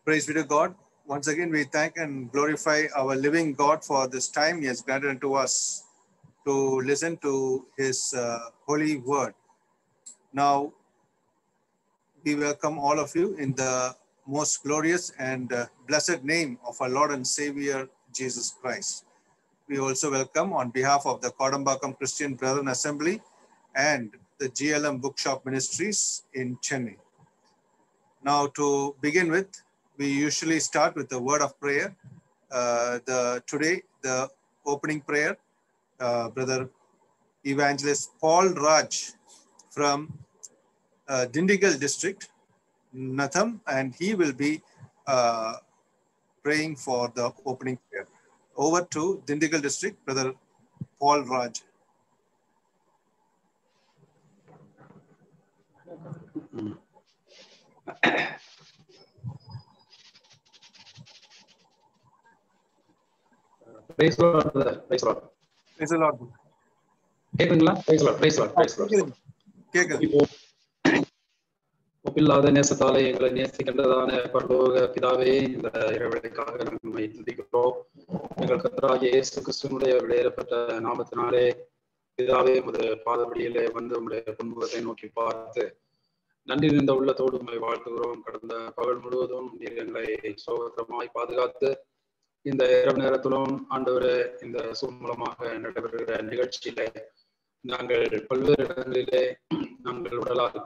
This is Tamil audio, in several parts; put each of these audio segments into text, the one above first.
Praise be to God. Once again, we thank and glorify our living God for this time He has granted unto us to listen to His holy word. Now, we welcome all of you in the most glorious and blessed name of our Lord and Savior, Jesus Christ. We also welcome on behalf of the Kodambakam Christian Brethren Assembly and the GLM Bookshop Ministries in Chennai. Now, to begin with, we usually start with the word of prayer. Today, the opening prayer, Brother Evangelist Paul Raj from Dindigul district, Natham, and he will be praying for the opening prayer. Over to Dindigul district, Brother Paul Raj. Praise the Lord, brother. Praise the Lord. Praise the Lord. கேக்குங்களா? Praise the Lord. Praise the Lord. Praise the Lord. கேக்குது. ஒப்பில்லாத நேசத்தாலே எங்களை நேசிக்கின்றதான பரலோக பிதாவே, இந்த இரவலுக்காக நம்மை துதிக்கிறோம். எங்கள் கர்த்தராகிய இயேசு கிறிஸ்துவினுடைய வெளியேறப்பட்ட நாமத்தினாலே பிதாவே, உமது பாதபடியிலே வந்து உம்முடைய பொன்முகத்தை நோக்கி பார்த்து நன்றி நிறைந்த உள்ளத்தோடு உண்மை வாழ்த்துகிறோம். கடந்த பகல் முழுவதும் நீர் எங்களை சோகத்திரமாய் பாதுகாத்து இந்த இரவு நேரத்திலும் ஆண்டவரே, இந்த மூலமாக நடைபெறுகிற நிகழ்ச்சியிலே நாங்கள் பல்வேறு இடங்களிலே நாங்கள் உடலால்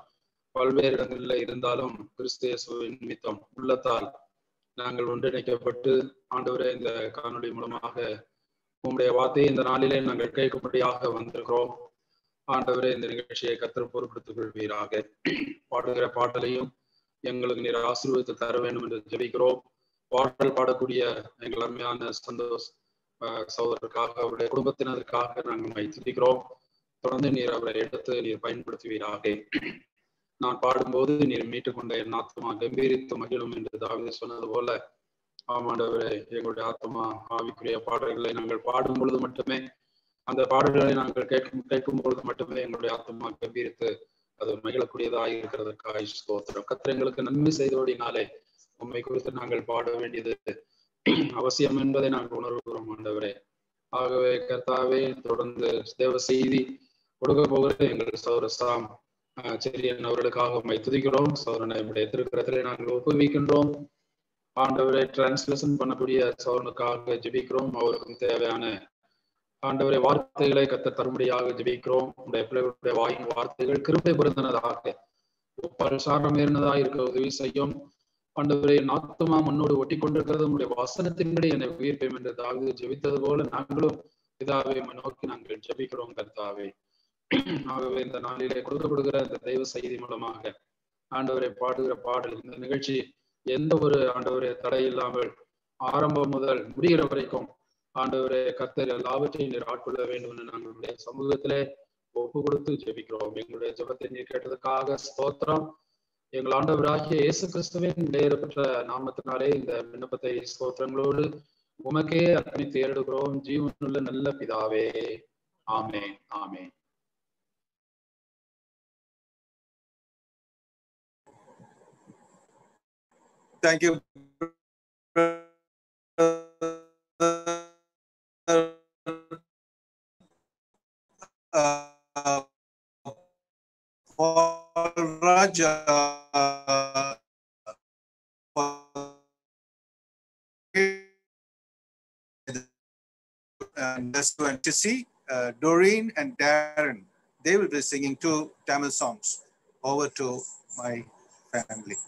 பல்வேறு இடங்களில் இருந்தாலும் கிறிஸ்து இயேசுவின் நிமித்தம் உள்ளத்தால் நாங்கள் ஒன்றிணைக்கப்பட்டு ஆண்டவரே, இந்த காணொலி மூலமாக உங்களுடைய வார்த்தையை இந்த நாளிலே நாங்கள் கேட்கும்படியாக வந்திருக்கிறோம். ஆண்டவரே, இந்த நிகழ்ச்சியை கர்த்தர் பொறுப்படுத்திக் கொள்வீராக. பாடுகிற பாடலையும் எங்களுக்கு நீர் ஆசீர்வதித்து தர வேண்டும் என்று ஜெபிக்கிறோம். பாடல் பாடக்கூடிய எங்கள் அருமையான சந்தோஷ் சகோதரருக்காக, அவருடைய குடும்பத்தினருக்காக நாங்கள் துதிக்கிறோம். தொடர்ந்து நீர் அவரை எடுத்து நீர் பயன்படுத்துவீராக. நான் பாடும்போது நீர் மீட்டுக் கொண்ட என் ஆத்மா கம்பீரித்து மகிழும் என்று தாவீது சொன்னது போல, ஆமாண்டவரே, எங்களுடைய ஆத்மா ஆவிக்குரிய பாடல்களை நாங்கள் பாடும் பொழுது மட்டுமே, அந்த பாடல்களை நாங்கள் கேட்கும் பொழுது மட்டுமே எங்களுடைய ஆத்மா கம்பீரித்து அது மகிழக்கூடியதாக இருக்கிறதற்காக ஸ்தோத்திரம். கர்த்தர் எங்களுக்கு நன்மை செய்தோடினாலே உண்மை குறித்து நாங்கள் பாட வேண்டியது அவசியம் என்பதை நாங்கள் உணர்வுகிறோம் ஆண்டவரே. ஆகவே கர்த்தாவே, தொடர்ந்து தேவ செய்தி கொடுக்க போகிற எங்கள் சௌரசாம் செரியன் அவர்களுக்காக உண்மை துதிக்கிறோம். சௌரனை நம்முடைய திருக்கரத்திலே நாங்கள் ஒப்புவிக்கின்றோம். ஆண்டவரை டிரான்ஸ்லேஷன் பண்ணக்கூடிய சௌரனுக்காக ஜெபிக்கிறோம். அவருக்கும் தேவையான ஆண்டவரை வார்த்தைகளை கர்த்தர் தரும்படியாக ஜெபிக்கிறோம். உடைய பிள்ளைகளுடைய வாயின் வார்த்தைகள் கிருபை பொருந்தினதாக பரிசாரம் ஏறினதாக இருக்க உதவி செய்யும். ஆண்டவரே, ஆத்துமா மண்ணோடு ஒட்டி கொண்டிருக்கிறது உடைய வசனத்தின்படி என்னை உயிர்ப்பேன் என்று தாவீது ஜெபித்தது போல நாங்களும் பிதாவை நோக்கி நாங்கள் ஜெபிக்கிறோம் கர்த்தாவே. ஆகவே இந்த நாளிலே கொடுக்கப்படுகிற இந்த தெய்வ செய்தி மூலமாக ஆண்டவரை பாடுகிற பாடல், இந்த நிகழ்ச்சி எந்த ஒரு ஆண்டவரை தடை இல்லாமல் ஆரம்பம் முதல் முடிகிற வரைக்கும் ஆண்டவரே கர்த்தர் எல்லாவற்றையும் நீர் ஆட்கொள்ள வேண்டும் என்று நாங்களுடைய சமூகத்திலே ஒப்பு கொடுத்து ஜெபிக்கிறோம். எங்களுடைய ஜெபத்தை நீர் கேட்டதுக்காக ஸ்தோத்திரம். எங்கள் ஆண்டவராகிய இயேசு கிறிஸ்துவின் வெளியேறப்பட்ட நாமத்தினாலே இந்த விண்ணப்பத்தை ஸ்தோத்திரங்களோடு உமக்கே அர்ப்பணித்து ஏறெடுக்கிறோம். ஜீவனுள்ள நல்ல பிதாவே, ஆமென், ஆமென். Thank you. Paul Raj, and that's going to see Doreen and Darren. They will be singing 2 Tamil songs. Over to my family.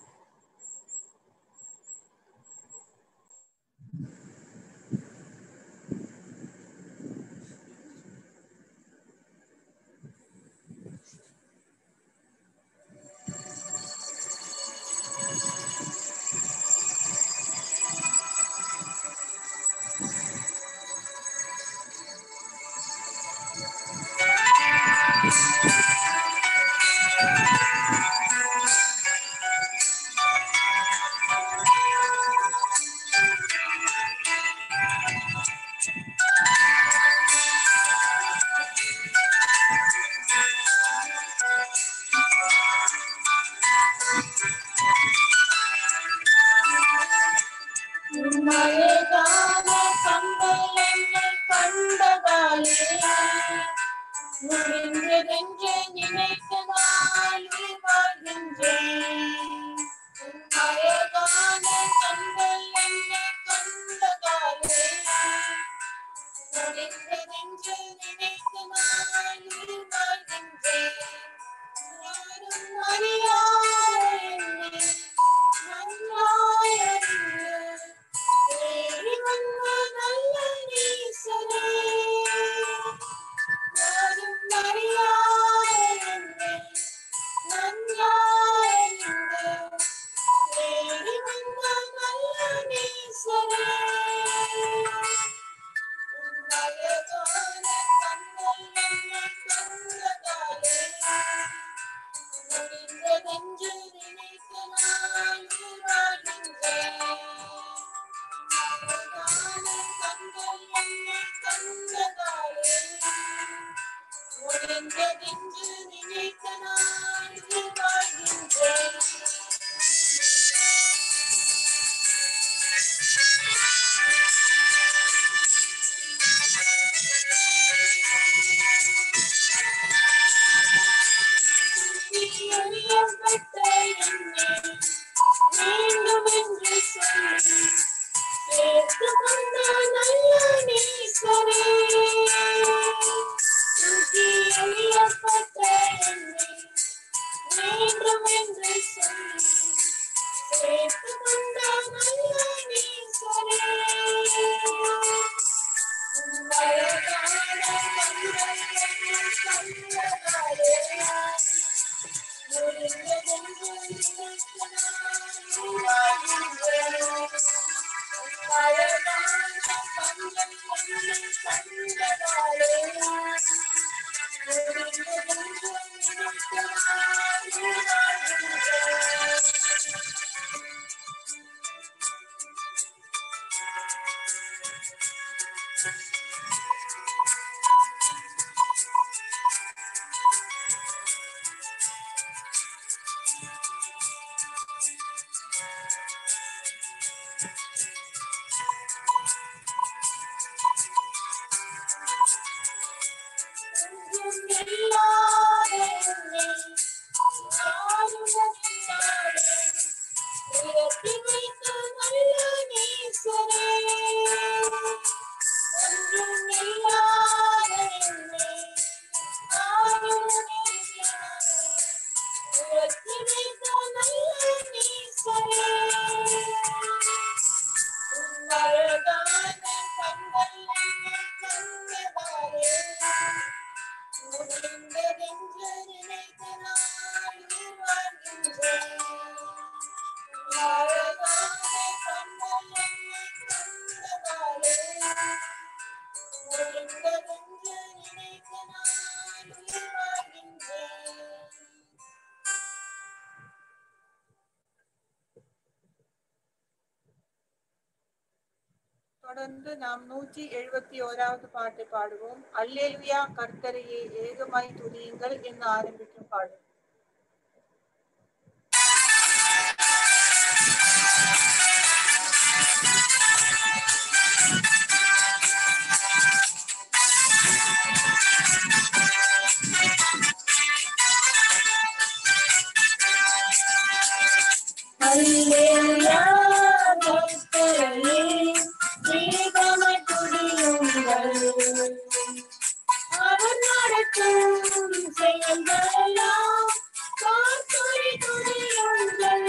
தொடர்ந்து நாம் 171வது பாட்டை பாடுவோம். அல்லேலூயா கர்த்தரையே ஏகமாய் துதியுங்கள் என்று ஆரம்பிக்கும் பாடல். அல்லேலூயா கர்த்தரையே ஏகமாய் துதியுங்கள். அவர் நடக்கும் செயல்களெல்லாம் கர்த்தரை துதியுங்கள்.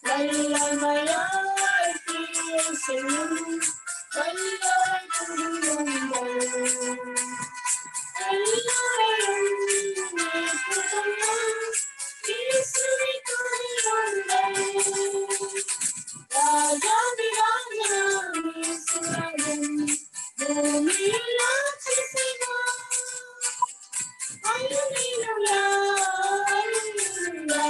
வல்லமையாய் கிரியை செய்யும் வல்லவரை துதியுங்கள். எல்லோரையும் ஏற்றுக்கொள்ளும் இயேசுவை துதியுங்கள். ராஜாதிராஜனாம் இயேசுராஜன் பூமியில் ஆட்சி செய்வார். அல்லேலூயா அல்லேலூயா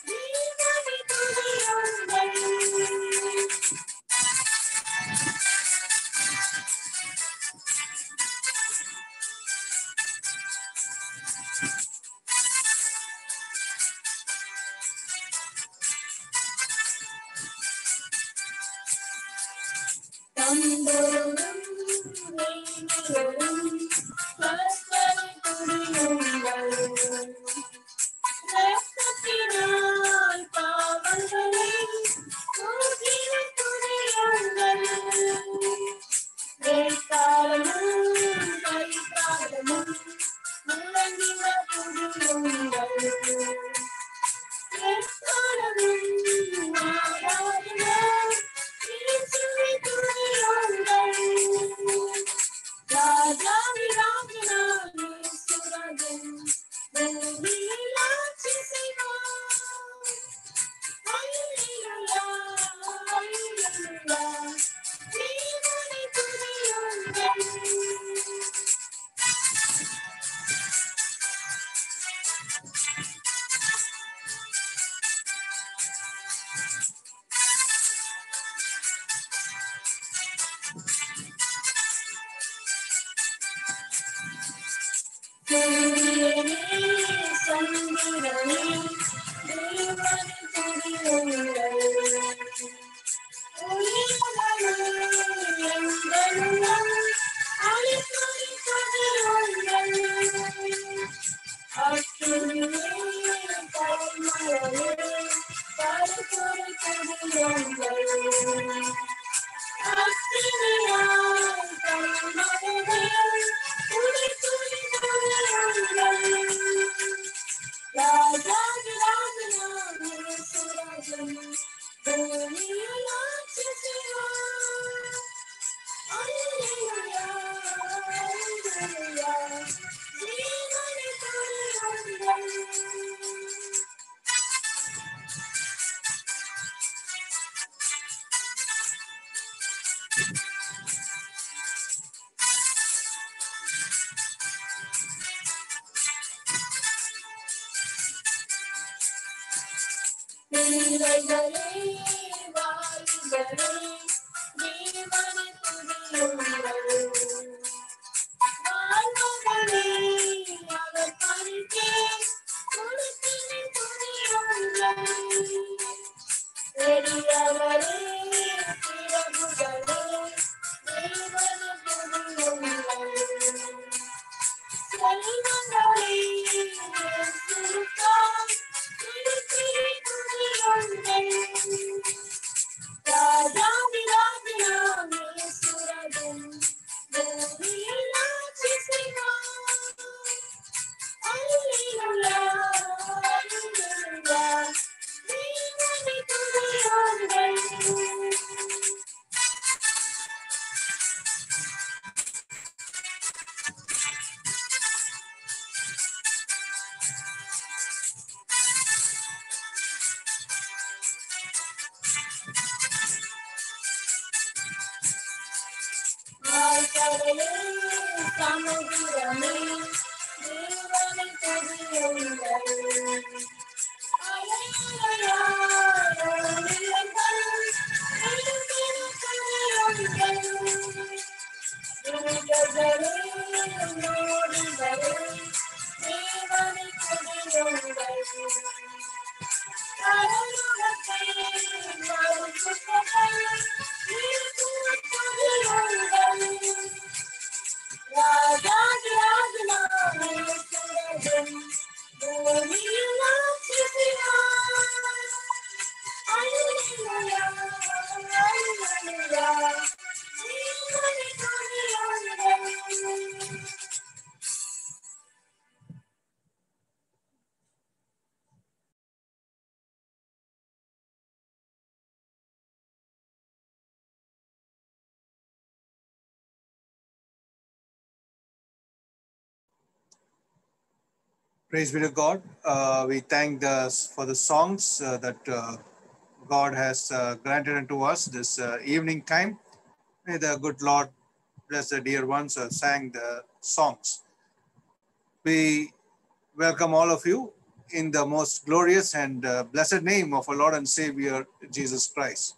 தேவனை துதியுங்கள். தந்தோறும் நீங்களும் கர்த்தரை துதியுங்கள். இரத்தத்தினால் பாவங்களை போக்கின துதியுங்கள். வேட்காலமும் கைக்காலமும் முழங்கின துதியுங்கள். எக்காலமும் ஆராதனை இயேசுவை துதியுங்கள். ராஜாதிராஜனாம் இயேசுராஜன் பூமியில் ஆட்சி செய்வார். அல்லேலூயா அல்லேலூயா தேவனை துதியுங்கள். சூரியனே சந்திரனே தேவனை துதியுங்கள். உயிர்களும் எங்களும் அழிப்பை துதியுங்கள். அக்கினியே கரிமலையே கருத்துரை துதியுங்கள். அக்கினியாய் கரிமலையே துதி துதி துதியுங்கள். ராஜாதிராஜனாம் இயேசுராஜன் பூமியில் ஆட்சி செய்வார். அல்லேலூயா அல்லேலூயா தேவனை துதியுங்கள். Praise be to God. We thank for the songs that God has granted unto us this evening time. May the good Lord bless the dear ones who sang the songs. We welcome all of you in the most glorious and blessed name of our Lord and Savior, Jesus Christ.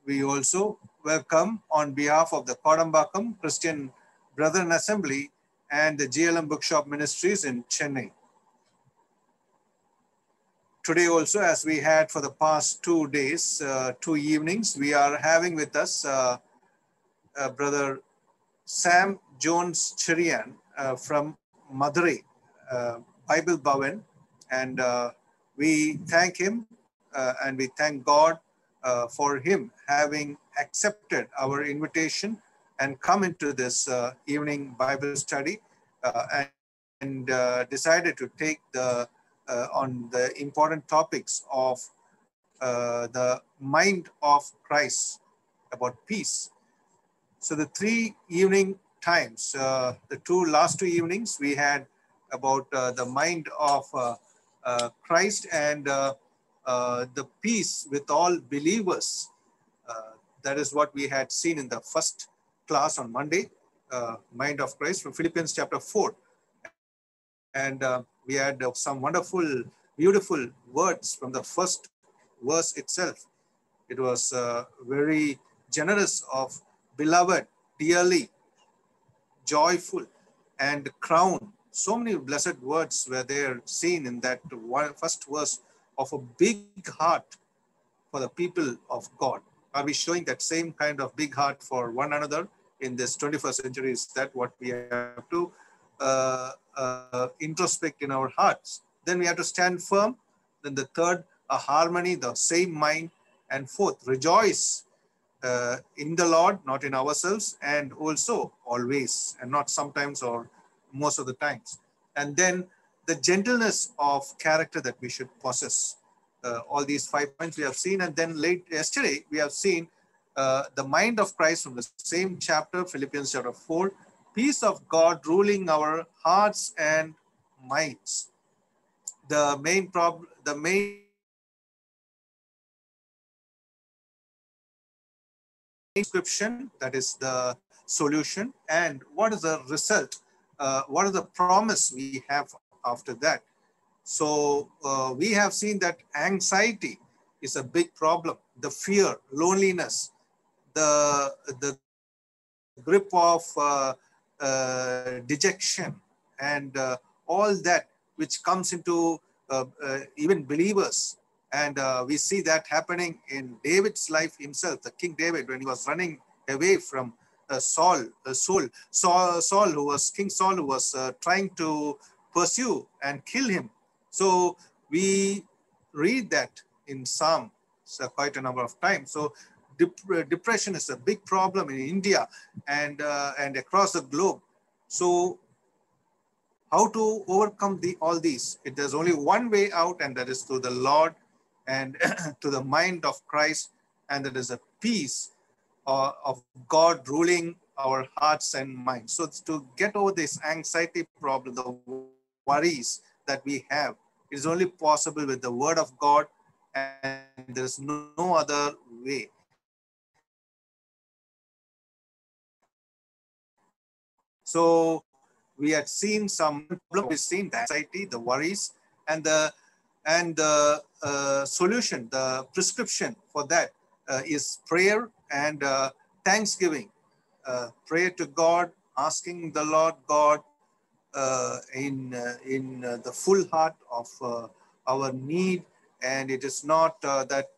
We also welcome on behalf of the Kodambakam Christian Brethren Assembly and the GLM Bookshop Ministries in Chennai. Today also, as we had for the past 2 days, 2 evenings, we are having with us Brother Sam Jones Chirian from Madurai Bible Bhavan, and we thank him and we thank God for him having accepted our invitation and come into this evening Bible study and decided to take on the important topics of the mind of Christ, about peace. So the 3 evening times, the last 2 evenings, we had about the mind of Christ and the peace with all believers. That is what we had seen in the first class on Monday, mind of Christ from Philippians chapter 4. And we had some wonderful, beautiful words from the first verse itself. It was very generous of beloved, dearly, joyful, and crown. So many blessed words were there seen in that first verse of a big heart for the people of God. Are we showing that same kind of big heart for one another in this 21st century? Is that what we have to introspect in our hearts? Then we have to stand firm. Then the third, a harmony, the same mind. And fourth, rejoice in the Lord, not in ourselves, and also always, and not sometimes or most of the times. And then the gentleness of character that we should possess. All these 5 points we have seen. And then yesterday, we have seen the mind of Christ from the same chapter, Philippians chapter 4, peace of God ruling our hearts and minds. The main prescription, that is the solution, and what is the result, what is the promise we have after that. So we have seen that anxiety is a big problem, the fear, loneliness, the grip of dejection, and all that which comes into even believers. And we see that happening in David's life himself, the King David, when he was running away from Saul, who was King Saul, who was trying to pursue and kill him. So we read that in Psalm quite a number of times. So depression is a big problem in India and across the globe. So how to overcome all these? There's only one way out, and that is through the Lord and to the mind of Christ, and that is a peace of God ruling our hearts and minds. So to get over this anxiety problem, the worries that we have, it is only possible with the word of God, and there is no other way. So we had seen some problem. We've seen the anxiety, the worries, and the solution, the prescription for that is prayer and thanksgiving. Pray to God, asking the Lord God in the full heart of our need. And it is not that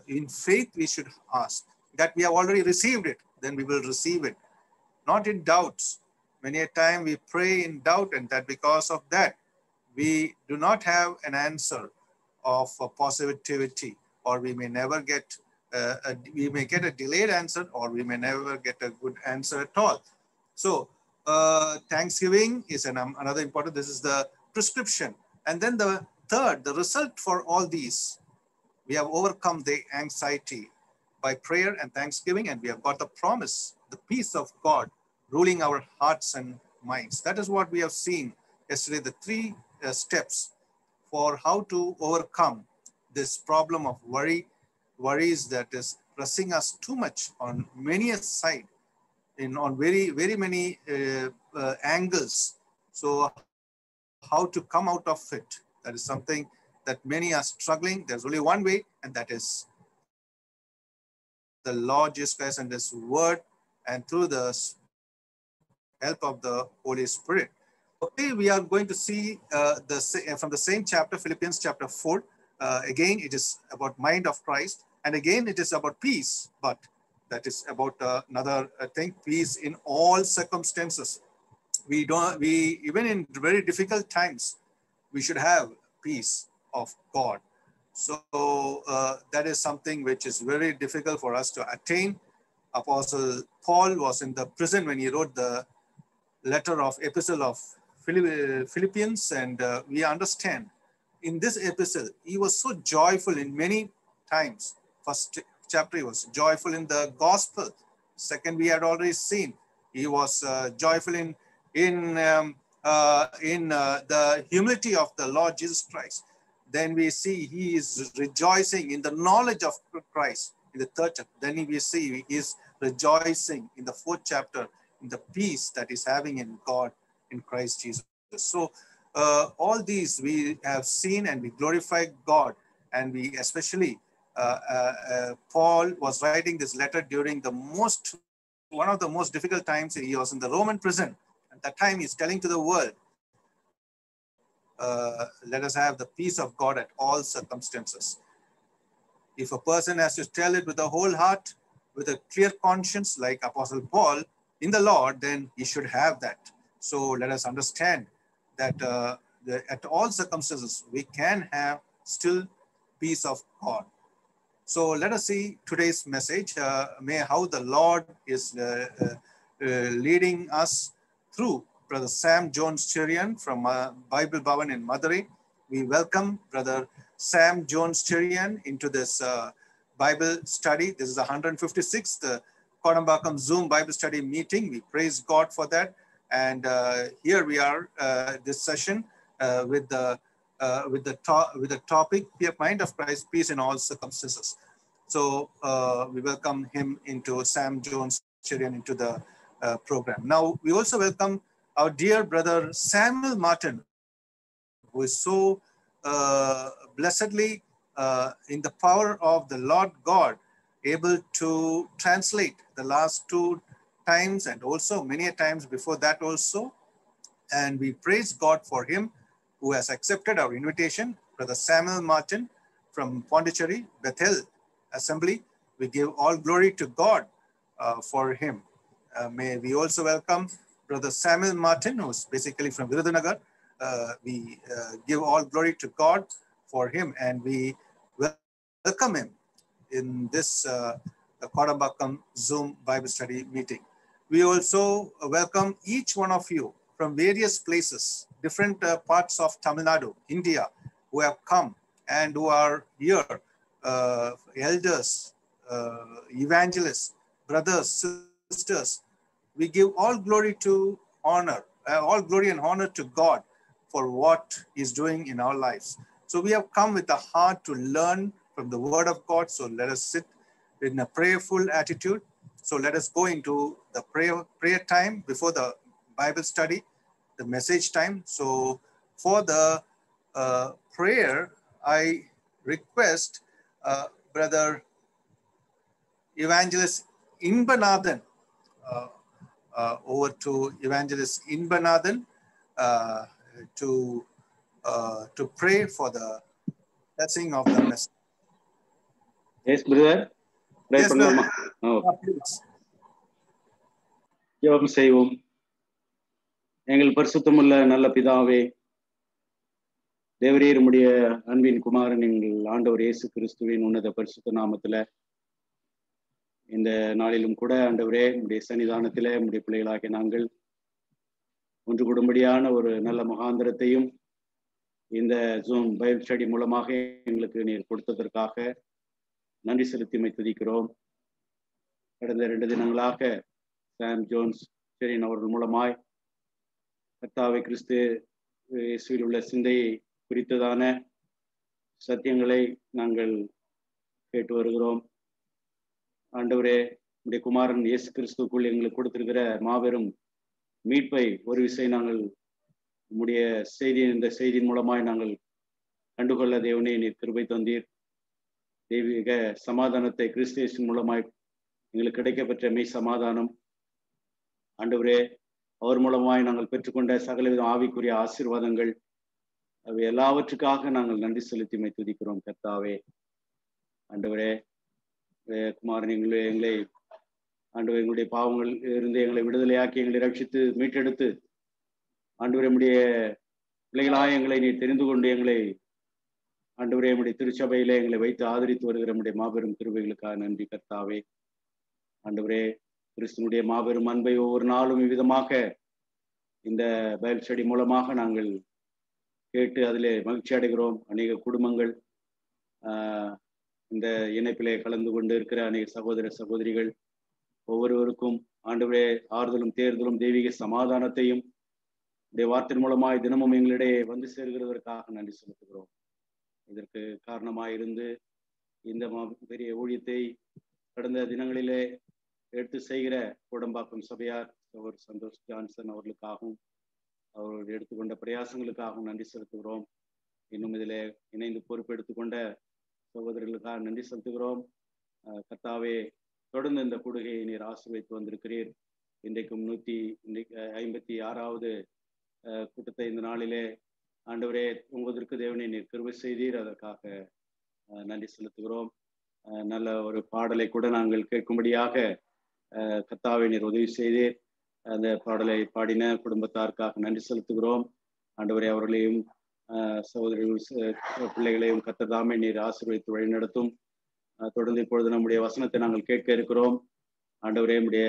in faith we should ask, that we have already received it, then we will receive it. Not in doubts. Many a time we pray in doubt, and that because of that, we do not have an answer of positivity, or we may never get, we may get a delayed answer, or we may never get a good answer at all. So thanksgiving is another important, this is the prescription. And then the third, the result for all these, we have overcome the anxiety by prayer and thanksgiving, and we have got the promise, the peace of God ruling our hearts and minds. That is what we have seen yesterday, the three steps for how to overcome this problem of worries that is pressing us too much on many a side, on very many angles. So how to come out of it, that is something that many are struggling. There's only one way, and that is the Lord Jesus Christ and His word, and through the help of the Holy Spirit. Okay, we are going to see from the same chapter, Philippians chapter 4. Again, it is about mind of Christ, and again it is about peace, but that is about another thing, peace in all circumstances. Even in very difficult times, we should have peace of God. So that is something which is very difficult for us to attain. Apostle Paul was in the prison when he wrote the epistle of Philippians, and we understand in this epistle, he was so joyful in many times. First chapter, he was joyful in the gospel. Second, we had already seen, he was joyful in the humility of the Lord Jesus Christ. Then we see he is rejoicing in the knowledge of Christ in the third chapter. Then we see he is rejoicing in the fourth chapter in the peace that is having in God in Christ Jesus. So all these we have seen, and we glorify God, and we especially Paul was writing this letter during one of the most difficult times. He was in the Roman prison. At that time, he's telling to the world, let us have the peace of God at all circumstances. If a person has to tell it with the whole heart, with a clear conscience, like Apostle Paul, in the Lord, then he should have that. So let us understand that at all circumstances, we can have still peace of God. So let us see today's message, how the Lord is leading us through Brother Sam Jones Cherian from Bible Bhavan in Madurai. We welcome Brother Sam Jones Cherian into this Bible study. This is the 156th Kodambakam Zoom Bible study meeting. We praise God for that. And here we are, this session with the topic, Mind of Christ, Peace in all circumstances. So we welcome him into Sam Jones Cherian into the program. Now we also welcome our dear brother Samuel Martin, who is so blessedly in the power of the Lord God, able to translate the last 2 times and also many a times before that also. And we praise God for him who has accepted our invitation, Brother Samuel Martin from Pondicherry, Bethel Assembly. We give all glory to God for him. May we also welcome Brother Samuel Martin, who's basically from Virudhunagar. We give all glory to God for him, and we welcome him in this Kodambakam Zoom Bible study meeting. We also welcome each one of you from various places, different parts of Tamil Nadu, India, who have come and who are here, elders, evangelists, brothers, sisters. We give all glory to honor, all glory and honor to God for what he's doing in our lives. So we have come with a heart to learn from the word of God. So let us sit in a prayerful attitude. So let us go into the prayer time before the Bible study, the message time. So for the prayer, I request Brother Evangelist Inbanathan, over to Evangelist Inbanathan to pray for the blessing of the message. Yes, brother. Pray Yes, brother. please. ஜெபம் செய்வோம். எங்கள் பரிசுத்தமுள்ள நல்ல பிதாவே, தேவரீர் உம்முடைய அன்பின் குமாரன் எங்கள் ஆண்டவர் இயேசு கிறிஸ்துவின் உன்னத பரிசுத்த நாமத்துல இந்த நாளிலும் கூட ஆண்டவரே உம்முடைய சன்னிதானத்திலே உம்முடைய பிள்ளைகளாகிய நாங்கள் ஒன்று கூடும்படியான ஒரு நல்ல முகாந்திரத்தையும் இந்த ஜூம் பைபிள் ஸ்டடி மூலமாக எங்களுக்கு நீர் கொடுத்ததற்காக நன்றி செலுத்தி துதிக்கிறோம். கடந்த 2 தினங்களாக சாம் ஜோன்ஸ் செரியன் அவர்கள் மூலமாய் கர்த்தாவே கிறிஸ்து இயேசுவில் உள்ள சிந்தையை குறித்ததான சத்தியங்களை நாங்கள் கேட்டு வருகிறோம். ஆண்டவரே, உடைய குமாரன் இயேசு கிறிஸ்துக்குள் எங்களுக்கு கொடுத்திருக்கிற மாபெரும் மீட்பை ஒரு விசை நாங்கள் உம்முடைய இந்த செய்தியின் மூலமாய் நாங்கள் கண்டுகொள்ள தேவனே நீர் கிருபை தந்தீர். தெய்வீக சமாதானத்தை கிறிஸ்து மூலமாய் எங்களுக்கு கிடைக்கப்பெற்ற மெய் சமாதானம் ஆண்டவரே, அவர் மூலமாய் நாங்கள் பெற்றுக்கொண்ட சகலவித ஆவிக்குரிய ஆசீர்வாதங்கள் அவை எல்லாவற்றுக்காக நாங்கள் நன்றி செலுத்தி துதிக்கிறோம். கர்த்தாவே, ஆண்டவரே, குமாரன் எங்களை ஆண்டவர் எங்களுடைய பாவங்கள் இருந்து எங்களை விடுதலையாக்கி எங்களை ரட்சித்து மீட்டெடுத்து ஆண்டவரே நம்முடைய பிள்ளைகளாக எங்களை நீ தெரிந்து கொண்டு எங்களை ஆண்டவரே நம்முடைய திருச்சபையில எங்களை வைத்து ஆதரித்து வருகிற நம்முடைய மாபெரும் கிருபைகளுக்காக நன்றி. கர்த்தாவே, ஆண்டவரே, கிறிஸ்துவனுடைய மாபெரும் அன்பை ஒவ்வொரு நாளும் இவ்விதமாக இந்த பைபிள் ஸ்டடி மூலமாக நாங்கள் கேட்டு அதிலே மகிழ்ச்சி அடைகிறோம். அநேக குடும்பங்கள் இந்த இணைப்பிலே கலந்து கொண்டு இருக்கிற அநேக சகோதர சகோதரிகள் ஒவ்வொருவருக்கும் ஆண்டவரே ஆறுதலும் தேர்தலும் தெய்வீக சமாதானத்தையும் இந்த வார்த்தை மூலமாய் தினமும் எங்களிடையே வந்து சேர்கிறதற்காக நன்றி செலுத்துகிறோம். இதற்கு காரணமாயிருந்து இந்த பெரிய ஊழியத்தை கடந்த தினங்களிலே எடுத்து செய்கிற கோடம்பாக்கம் சபையார் அவர் சந்தோஷ் ஜான்சன் அவர்களுக்காகவும் அவர்கள் எடுத்துக்கொண்ட பிரயாசங்களுக்காகவும் நன்றி செலுத்துகிறோம். இன்னும் இதில் இணைந்து பொறுப்பெடுத்துக்கொண்ட சகோதரர்களுக்காக நன்றி செலுத்துகிறோம். கர்த்தாவே, தொடர்ந்து இந்த கூடுகையை நீர் ஆசீர்வதித்து வந்திருக்கிறீர். இன்றைக்கும் 156வது கூட்டத்தை இந்த நாளிலே ஆண்டவரே உங்களுக்கு தேவனை நீர் கிருபை செய்தீர். அதற்காக நன்றி செலுத்துகிறோம். நல்ல ஒரு பாடலை கூட நாங்கள் கேட்கும்படியாக கர்த்தாவை நீர் உதவி செய்தீர். அந்த பாடலை பாடின குடும்பத்தாருக்காக நன்றி செலுத்துகிறோம். ஆண்டவரே, அவர்களையும் சகோதரர்கள் பிள்ளைகளையும் கர்த்தர் தாமே நீர் ஆசீர்வதித்து வழிநடத்தும். தொடர்ந்து இப்பொழுது நம்முடைய வசனத்தை நாங்கள் கேட்க இருக்கிறோம். ஆண்டவரே, நம்முடைய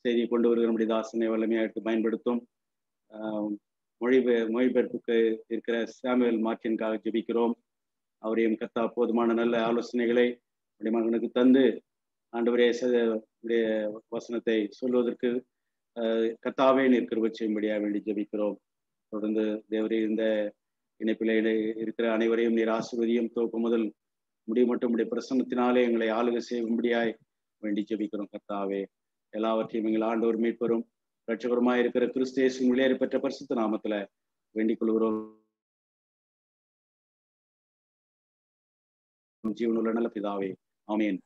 செய்தியை கொண்டு வருகிற நம்முடைய தாசனை வல்லமையாக எடுத்து பயன்படுத்தும். மொழிபெயர்ப்புக்கு இருக்கிற சாமுவேல் மார்ட்டினுக்காக ஜெபிக்கிறோம். அவரையும் கர்த்தா போதுமான நல்ல ஆலோசனைகளை நம்முடைய மகனுக்கு தந்து ஆண்டவரே உடைய வசனத்தை சொல்வதற்கு கர்த்தாவே நீர் கிருபை செய்யும்படியாக வேண்டி ஜெபிக்கிறோம். தொடர்ந்து தேவரே இந்த இணைப்பிலே இருக்கிற அனைவரையும் நீர் ஆசீர்வதியும். துவக்கம் முதல் மட்டும் உடைய பிரசன்னத்தினாலே எங்களை ஆளுகை செய்யும்படியாய் வேண்டி ஜெபிக்கிறோம் கர்த்தாவே. எல்லாவற்றையும் எங்கள் ஆண்டவர் மீட்பெறும் இரட்சகருமாய் இருக்கிற கிறிஸ்து இயேசுவின் விலையேற பெற்ற பரிசுத்த நாமத்துல வேண்டிக் கொள்கிறோம். ஜீவனுள்ள நல்ல பிதாவே, ஆமென்.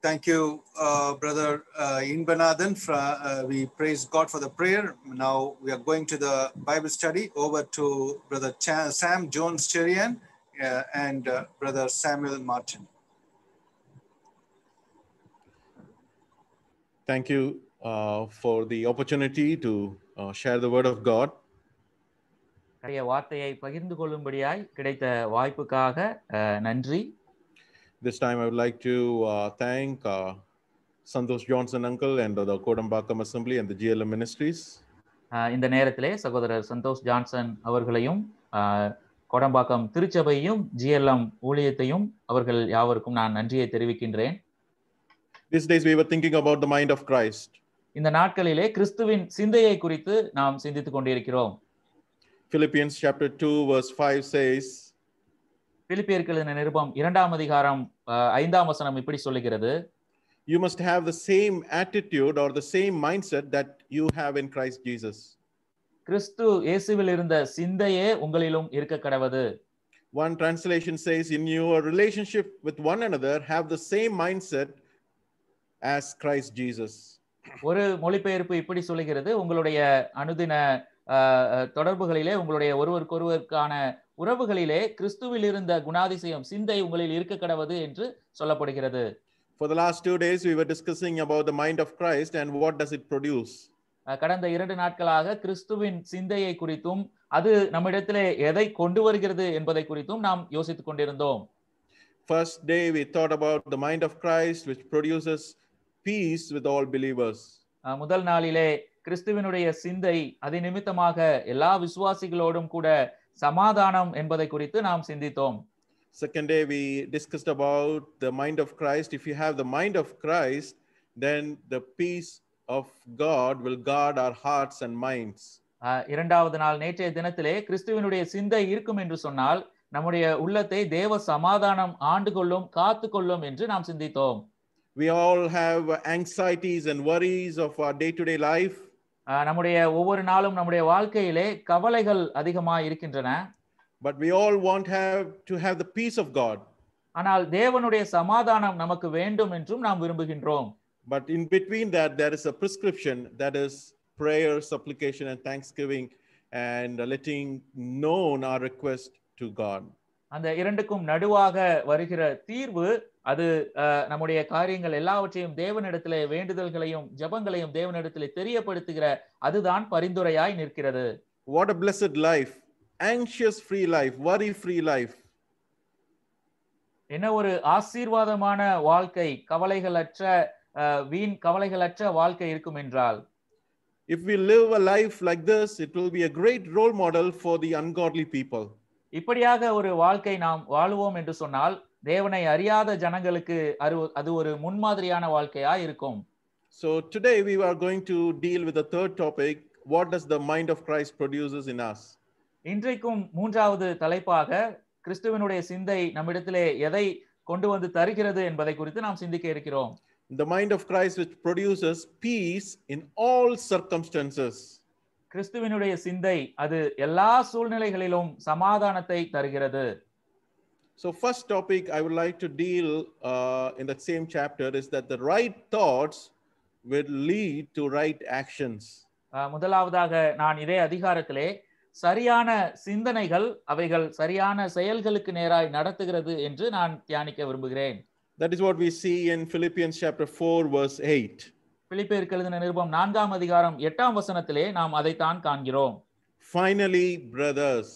Thank you, Brother Inbanathan. We praise God for the prayer. Now we are going to the Bible study. Over to Brother Sam Jones Cherian and Brother Samuel Martin. Thank you for the opportunity to share the word of God. கரிய வார்த்தையை பகிர்ந்து கொள்ளும்படியாய் கிடைத்த வாய்ப்புக்காக நன்றி. This time I would like to thank Santosh Johnson uncle and the Kodambakam Assembly and the GLM Ministries. இந்த நேரத்திலே சகோதரர் சந்தோஷ் ஜான்சன் அவர்களையும் கோடம்பாக்கம் திருச்சபையும் GLM ஊழியத்தையும் அவர்கள் யாவருக்கும் நான் நன்றியை தெரிவிக்கின்றேன். These days we were thinking about the mind of Christ. இந்த நாட்களிலே கிறிஸ்துவின் சிந்தையை குறித்து நாம் சிந்தித்துக் கொண்டிருக்கிறோம். Philippians chapter 2 verse 5 says, பிலிப்பியருக்கு எழுதின நிருபம் 2ஆம் அதிகாரம் 5ஆம் வசனம் இப்படி சொல்லுகிறது, you must have the same attitude or the same mindset that you have in Christ Jesus. கிறிஸ்து இயேசுவில் இருந்த சிந்தையே உங்களிலும் இருக்க கடவது. One translation says, in your relationship with one another have the same mindset as Christ Jesus. ஒரு மொழிபெயர்ப்பு இப்படி சொல்லுகிறது, உங்களுடைய அனுதின தொடர்புகளிலே உங்களுடைய ஒருவருக்கொருவருக்கான உறவுகளிலே கிறிஸ்துவில் இருந்த குணாதிசயம் சிந்தை உங்களில் இருக்க கடவது என்று சொல்லப்படுகிறது. For the last 2 days we were discussing about the mind of Christ and what does it produce. கடந்த 2 நாட்களாக கிறிஸ்துவின் சிந்தையை குறித்தும் அது நம்மிடத்திலே எதை கொண்டு வருகிறது என்பதை குறித்தும் நாம் யோசித்துக் கொண்டிருந்தோம். First day we thought about the mind of Christ which produces peace with all believers. முதல் நாளிலே கிறிஸ்துவினுடைய சிந்தை அது நிமித்தமாக எல்லா விசுவாசிகளோடும் கூட சமாதானம் என்பதை குறித்து நாம் சிந்தித்தோம். Second day we discussed about the mind of Christ. If you have the mind of Christ, then the peace of God will guard our hearts and minds. இரண்டாவது நாள் நேற்றைய தினத்திலே கிறிஸ்துவினுடைய சிந்தை இருக்கும் என்று சொன்னால் நம்முடைய உள்ளத்தை தேவ சமாதானம் ஆண்டு கொள்ளும் காத்து கொள்ளும் என்று நாம் சிந்தித்தோம். We all have anxieties and worries of our day-to-day life. நம்முடைய ஒவ்வொரு நாளும் நம்முடைய வாழ்க்கையிலே கவலைகள் அதிகமாக இருக்கின்றன. But we all want to have the peace of God. ஆனால் தேவனுடைய சமாதானம் நமக்கு வேண்டும் என்றும் நாம் விரும்புகின்றோம். But in between that there is a prescription, that is prayer, supplication and thanksgiving and letting known our request to God. அந்த இரண்டுக்கும் நடுவாக வருகிற தீர்வு அது நம்முடைய காரியங்கள் எல்லாவற்றையும் தேவனிடத்திலே வேண்டுதல்களையும் ஜெபங்களையும் தேவனிடத்திலே தெரியப்படுத்துகிற அதுதான் பரிந்துரையாய் நிற்கிறது. What a blessed life, anxious free life, worry free life. என்ன ஒரு ஆசீர்வாதமான வாழ்க்கை, கவலைகளற்ற வீண் கவலைகளற்ற வாழ்க்கை இருக்கும் என்றால். If we live a life like this, it will be a great role model for the ungodly people. இப்படியாக ஒரு வாழ்க்கை நாம் வாழுவோம் என்று சொன்னால் தேவனை அறியாத ஜனங்களுக்கு அது ஒரு முன்மாதிரியான வாழ்க்கையா இருக்கும். So today we are going to deal with the third topic, what does the mind of Christ produces in us? இன்றைக்கும் மூன்றாவது தலைப்பாக கிறிஸ்துவினுடைய சிந்தை நம்மிடத்திலே எதை கொண்டு வந்து தருகிறது என்பதை குறித்து நாம் சிந்திக்க இருக்கிறோம். The mind of Christ which produces peace in all circumstances. கிறிஸ்துவினுடைய சிந்தை அது எல்லா சூழ்நிலைகளிலும் சமாதானத்தை தருகிறது. So first topic I would like to deal in that same chapter is that the right thoughts will lead to right actions. முதலாவதாக நான் இதே அதிகாரத்திலே சரியான சிந்தனைகள் அவைகள் சரியான செயல்களுக்கு நேராய் நடத்துகிறது என்று நான் தியானிக்க விரும்புகிறேன். That is what we see in Philippians chapter 4 verse 8. பிலிப்பியருக்கு எழுதின நிருபம் 4ஆம் அதிகாரம் 8ஆம் வசனத்திலே நாம் அதைத்தான் காண்கிறோம். Finally, brothers.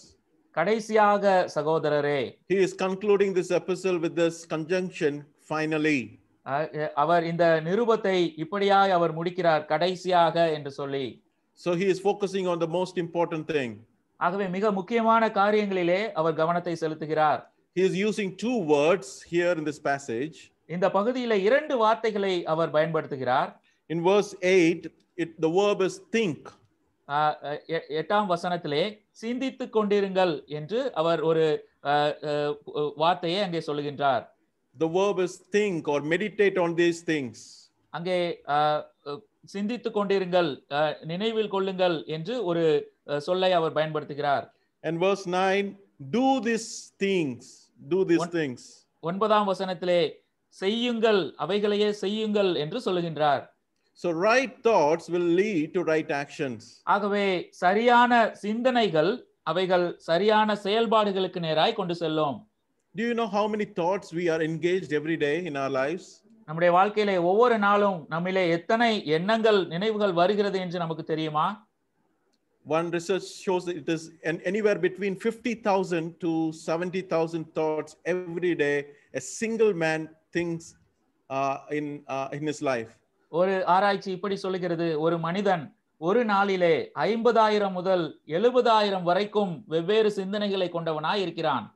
கடைசியாக சகோதரரே. He is concluding this epistle with this conjunction, finally. அவர் இந்த நிருபத்தை இப்படியாய் அவர் முடிக்கிறார், கடைசியாக என்று சொல்லி. So he is focusing on the most important thing. ஆகவே மிக முக்கியமான காரியங்களிலே அவர் கவனத்தை செலுத்துகிறார். He is using two words here in this passage. இந்த பகுதியிலே 2 வார்த்தைகளை அவர் பயன்படுத்துகிறார். In verse 8, the verb is think. 8ஆம் வசனத்திலே சிந்தித்துக் கொண்டிருங்கள் என்று அவர் ஒரு வார்த்தையை அங்கே சொல்லுகின்றார். The verb is think or meditate on these things. அங்கே சிந்தித்துக் கொண்டிருங்கள், நினைவில் கொள்ளுங்கள் என்று ஒரு சொல்லை அவர் பயன்படுத்துகிறார். And verse 9, do these things, do these things. 9ஆம் வசனத்திலே செய்யுங்கள், அவைகளையே செய்யுங்கள் என்று சொல்லுகின்றார். So right thoughts will lead to right actions. ஆகவே சரியான சிந்தனைகள் அவைகள் சரியான செயல்பாடுகளுக்கு நேராய் கொண்டு செல்லும். Do you know how many thoughts we are engaged every day in our lives? நம்முடைய வாழ்க்கையிலே ஒவ்வொரு நாளும் நம்மிலே எத்தனை எண்ணங்கள் நினைவுகள் வருகிறது என்று நமக்கு தெரியுமா? One research shows that it is anywhere between 50,000 to 70,000 thoughts every day a single man thinks in his life. ஒரு ஆராய்ச்சி இப்படி சொல்லுகிறது, ஒரு மனிதன் ஒரு நாளிலே 50,000 முதல் 70,000 வரைக்கும் வெவ்வேறு சிந்தனைகளை கொண்டவனாய் இருக்கிறான்.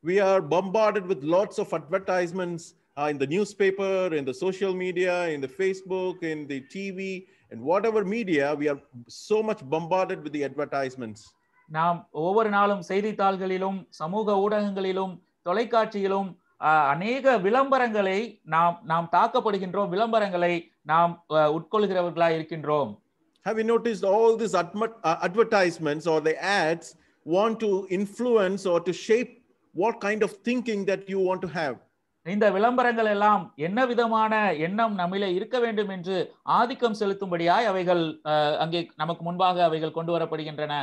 We are bombarded with lots of advertisements in the newspaper, in the social media, in the Facebook, in the TV, and whatever media. We are so much bombarded with the advertisements. நாம் ஒவ்வொரு நாளும் செய்தித்தாள்களிலும் சமூக ஊடகங்களிலும் தொலைக்காட்சியிலும் அநேக விளம்பரங்களை நாம் தாக்கப்படுகின்றோம், விளம்பரங்களை நாம் உட்கொள்கிறவர்களாய் இருக்கின்றோம். Have you noticed all these advertisements or the ads want to influence or to shape what kind of thinking that you want to have? இந்த விளம்பரங்கள் எல்லாம் என்ன விதமான எண்ணம் நம்மிலே இருக்க வேண்டும் என்று ஆதிக்கம் செலுத்தும்படியாய் அவைகள் அங்கே நமக்கு முன்பாக அவைகள் கொண்டு வரப்படுகின்றன.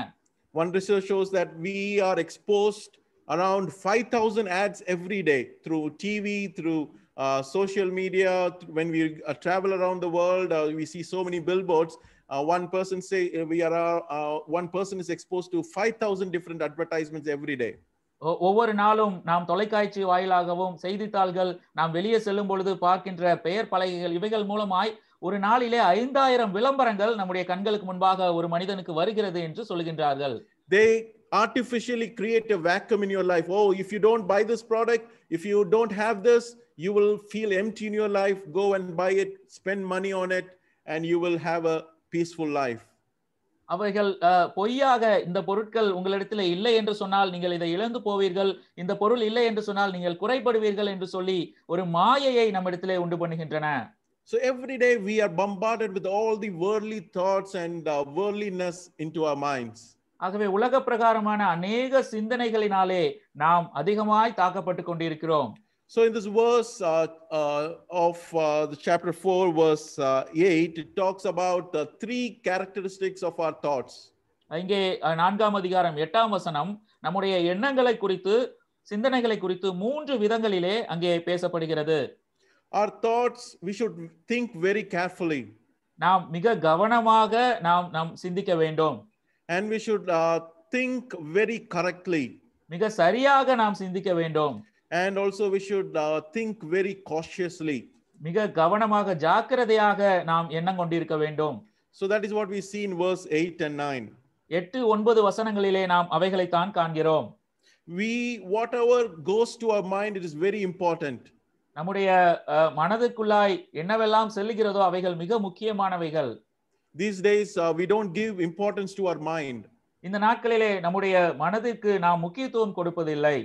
One research shows that we are exposed around 5,000 ads every day through TV, through social media. When we travel around the world, we see so many billboards. One person is exposed to 5,000 different advertisements every day. ஒவ்வொரு நாளும் நாம் தொலைக்காட்சி வாயிலாகவும் செய்தித்தாள்கள் நாம் வெளியே செல்லும் பொழுது பார்க்கின்ற பெயர் பலகைகள் இவைகள் மூலமாய் ஒரு நாளிலே 5,000 விளம்பரங்கள் நம்முடைய கண்களுக்கு முன்பாக ஒரு மனிதனுக்கு வருகிறது என்று சொல்கின்றார்கள். They artificially create a vacuum in your life. Oh, if you don't buy this product, if you don't have this, you will feel empty in your life. Go and buy it, spend money on it, and you will have a peaceful life. அவைகள் பொய்யாக இந்த பொருட்கள் உங்களிடத்தில் இல்லை என்று சொன்னால் நீங்கள் இதை இழந்து போவீர்கள், இந்த பொருள் இல்லை என்று சொன்னால் நீங்கள் குறைபடுவீர்கள் என்று சொல்லி ஒரு மாயையை நம்மிடத்திலே உண்டு பண்ணுகின்றன. So every day we are bombarded with all the worldly thoughts and worldliness into our minds. ஆகவே உலக பிரகாரமான அநேக சிந்தனைகளினாலே நாம் அதிகமாய் தாக்கப்பட்டு கொண்டிருக்கிறோம். So in this verse of the chapter 4 verse 8, it talks about the three characteristics of our thoughts. இங்கே 4ஆம் அதிகாரம் 8ஆம் வசனம் நம்முடைய எண்ணங்களை குறித்து சிந்தனைகளை குறித்து 3 விதங்களிலே அங்கே பேசப்படுகிறது. Our thoughts we should think very carefully. நாம் மிக கவனமாக நாம் சிந்திக்க வேண்டும். And we should think very correctly. மிக சரியாக நாம் சிந்திக்க வேண்டும். And also we should think very cautiously. மிக கவனமாக ஜாக்கிரதையாக நாம் எண்ணம் கொண்டிருக்க வேண்டும். So that is what we see in verse 8 and 9. 8-9 வசனங்களிலே நாம் அவைகளை தான் காண்கிறோம். Whatever goes to our mind, it is very important. நம்முடைய மனதுக்குள்ளாய் என்னவெல்லாம் செல்லுகிறதோ அவைகள் மிக முக்கியமானவைகள். These days we don't give importance to our mind. இந்த நாட்களிலே நம்முடைய மனதிற்கு நாம் முக்கியத்துவம் கொடுப்பதில்லை.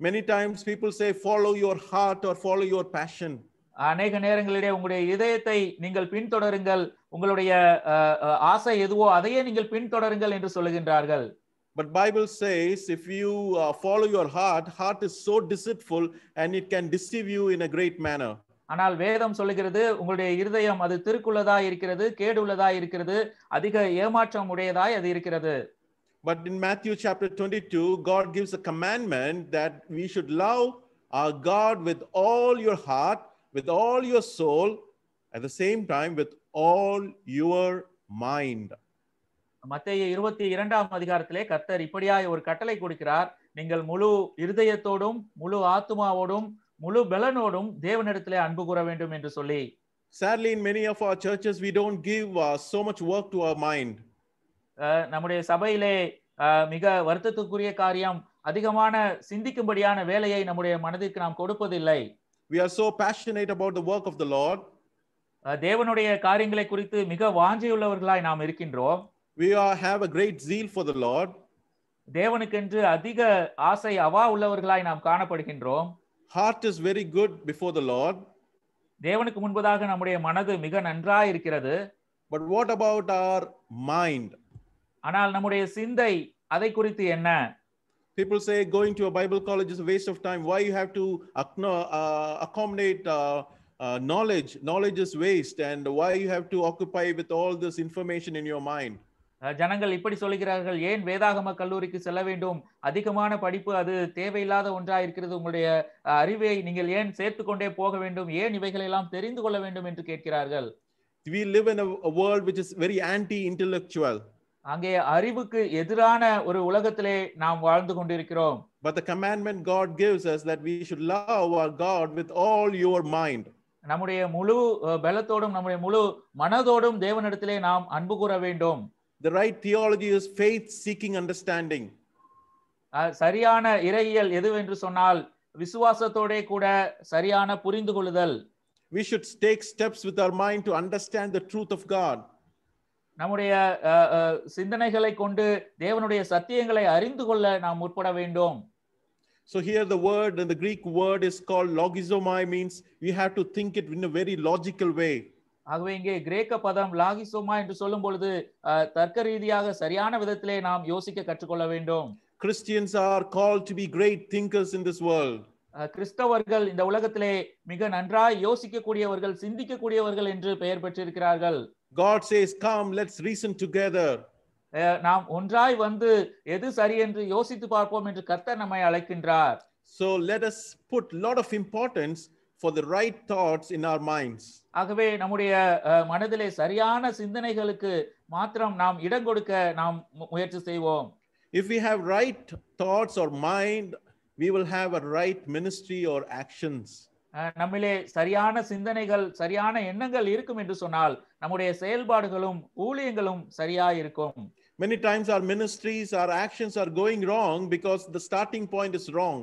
Many times people say follow your heart or follow your passion. அநேக நேரங்களிலே உங்களுடைய இதயத்தை நீங்கள் பின்தொடருங்கள், உங்களுடைய ஆசை எதுவோ அதையே நீங்கள் பின்தொடருங்கள் என்று சொல்லுகின்றார்கள். But Bible says if you follow your heart is so deceitful and it can deceive you in a great manner. ஆனால் வேதம் சொல்லுகிறது உங்களுடைய இருதயம் அது திருக்குள்ளதாய் இருக்கிறது, கேடுள்ளதாய் இருக்கிறது, அதிக ஏமாற்றம் உடையதாய் அது இருக்கிறது. But in Matthew chapter 22, God gives a commandment that we should love our God with all your heart, with all your soul, at the same time with all your mind. மத்தேயு 22ஆம் அதிகாரத்திலே கர்த்தர் இப்படியாய் ஒரு கட்டளை கொடுக்கிறார், நீங்கள் முழு இருதயத்தோடும் முழு ஆத்துமாவோடும் முழு பலனோடும் தேவனிடத்திலே அன்பு கூற வேண்டும் என்று சொல்லி. Sadly, in many of our churches we don't give so much work to our mind. நம்முடைய சபையிலே மிக வருத்தத்துக்குரிய காரியம் அதிகமான சிந்திக்கும்படியான வேலையை நம்முடைய மனதிற்கு நாம் கொடுப்பதில்லை. We are so passionate about the work of the Lord. தேவனுடைய காரியங்களை குறித்து மிக வாஞ்சையுள்ளவர்களாய் நாம் இருக்கின்றோம். We have a great zeal for the Lord. தேவனுக்கென்று அதிக ஆசை அவா உள்ளவர்களாய் நாம் காணப்படுகின்றோம். Heart is very good before the Lord. தேவனுக்கு முன்பதாக நம்முடைய மனது மிக நன்றாய் இருக்கிறது. But what about our mind? ஆனால் நம்முடைய சிந்தை அதை குறித்து என்ன? People say going to a Bible college is a waste of time. Why you have to accommodate knowledge? Knowledge is waste, and why you have to occupy with all this information in your mind? ஜனங்கள் இப்படி சொல்கிறார்கள், ஏன் வேதாகம கல்லூரிக்கு செல்ல வேண்டும், அதிகமான படிப்பு அது தேவையில்லாத ஒன்றா இருக்கிறது, உங்களுடைய அறிவை நீங்கள் ஏன் சேர்த்துக்கொண்டே போக வேண்டும், ஏன் இவைகளை எல்லாம் தெரிந்து கொள்ள வேண்டும் என்று கேட்கிறார்கள். We live in a world which is very anti-intellectual. அங்கே அறிவுக்கு எதிரான ஒரு உலகத்திலே நாம் வாழ்ந்து கொண்டிருக்கிறோம். But the commandment God gives us that we should love our God with all your mind. நம்முடைய முழு பலத்தோடும் நம்முடைய முழு மனதோடும் தேவனிடத்திலே நாம் அன்பு கூற வேண்டும். The right theology is faith seeking understanding. சரியான இறையியல் எதுவென்று சொன்னால் விசுவாசத்தோட கூட சரியான புரிந்து கொள்ளுதல். We should take steps with our mind to understand the truth of God. நம்முடைய சிந்தனைகளை கொண்டு தேவனுடைய சத்தியங்களை அறிந்து கொள்ள நாம் முற்பட வேண்டும். So here the word, and the Greek word is called logizomai, means we have to think it in a very logical way. ஆகவே இங்கே கிரேக்க பதம் லாகிசோமா என்று சொல்லும் பொழுது தர்க்க ரீதியாக சரியான விதத்திலே நாம் யோசிக்க கற்றுக்கொள்ள வேண்டும். Christians are called to be great thinkers in this world. கிறிஸ்தவர்கள் இந்த உலகத்திலே மிக நன்றாய் யோசிக்கக்கூடியவர்கள், சிந்திக்கக்கூடியவர்கள் என்று பெயர் பெற்றிருக்கிறார்கள். God says, come, let's reason together. நாம் ஒன்றாய் வந்து எது சரி என்று யோசித்து பார்ப்போம் என்று கர்த்தர் நம்மை அழைக்கின்றார். So let us put a lot of importance for the right thoughts in our minds. ஆகவே நம்முடைய மனதிலே சரியான சிந்தனைகளுக்கு மாத்திரம் நாம் இடம் கொடுக்க நாம் முயற்சி செய்வோம். If we have right thoughts or mind, we will have a right ministry or actions. நம்மிலே சரியான சிந்தனைகள், சரியான எண்ணங்கள் இருக்கும் என்று சொன்னால் நம்முடைய செயல்பாடுகளும் ஊழியங்களும் சரியா இருக்கும். Many times our ministries, our actions are going wrong because the starting point is wrong.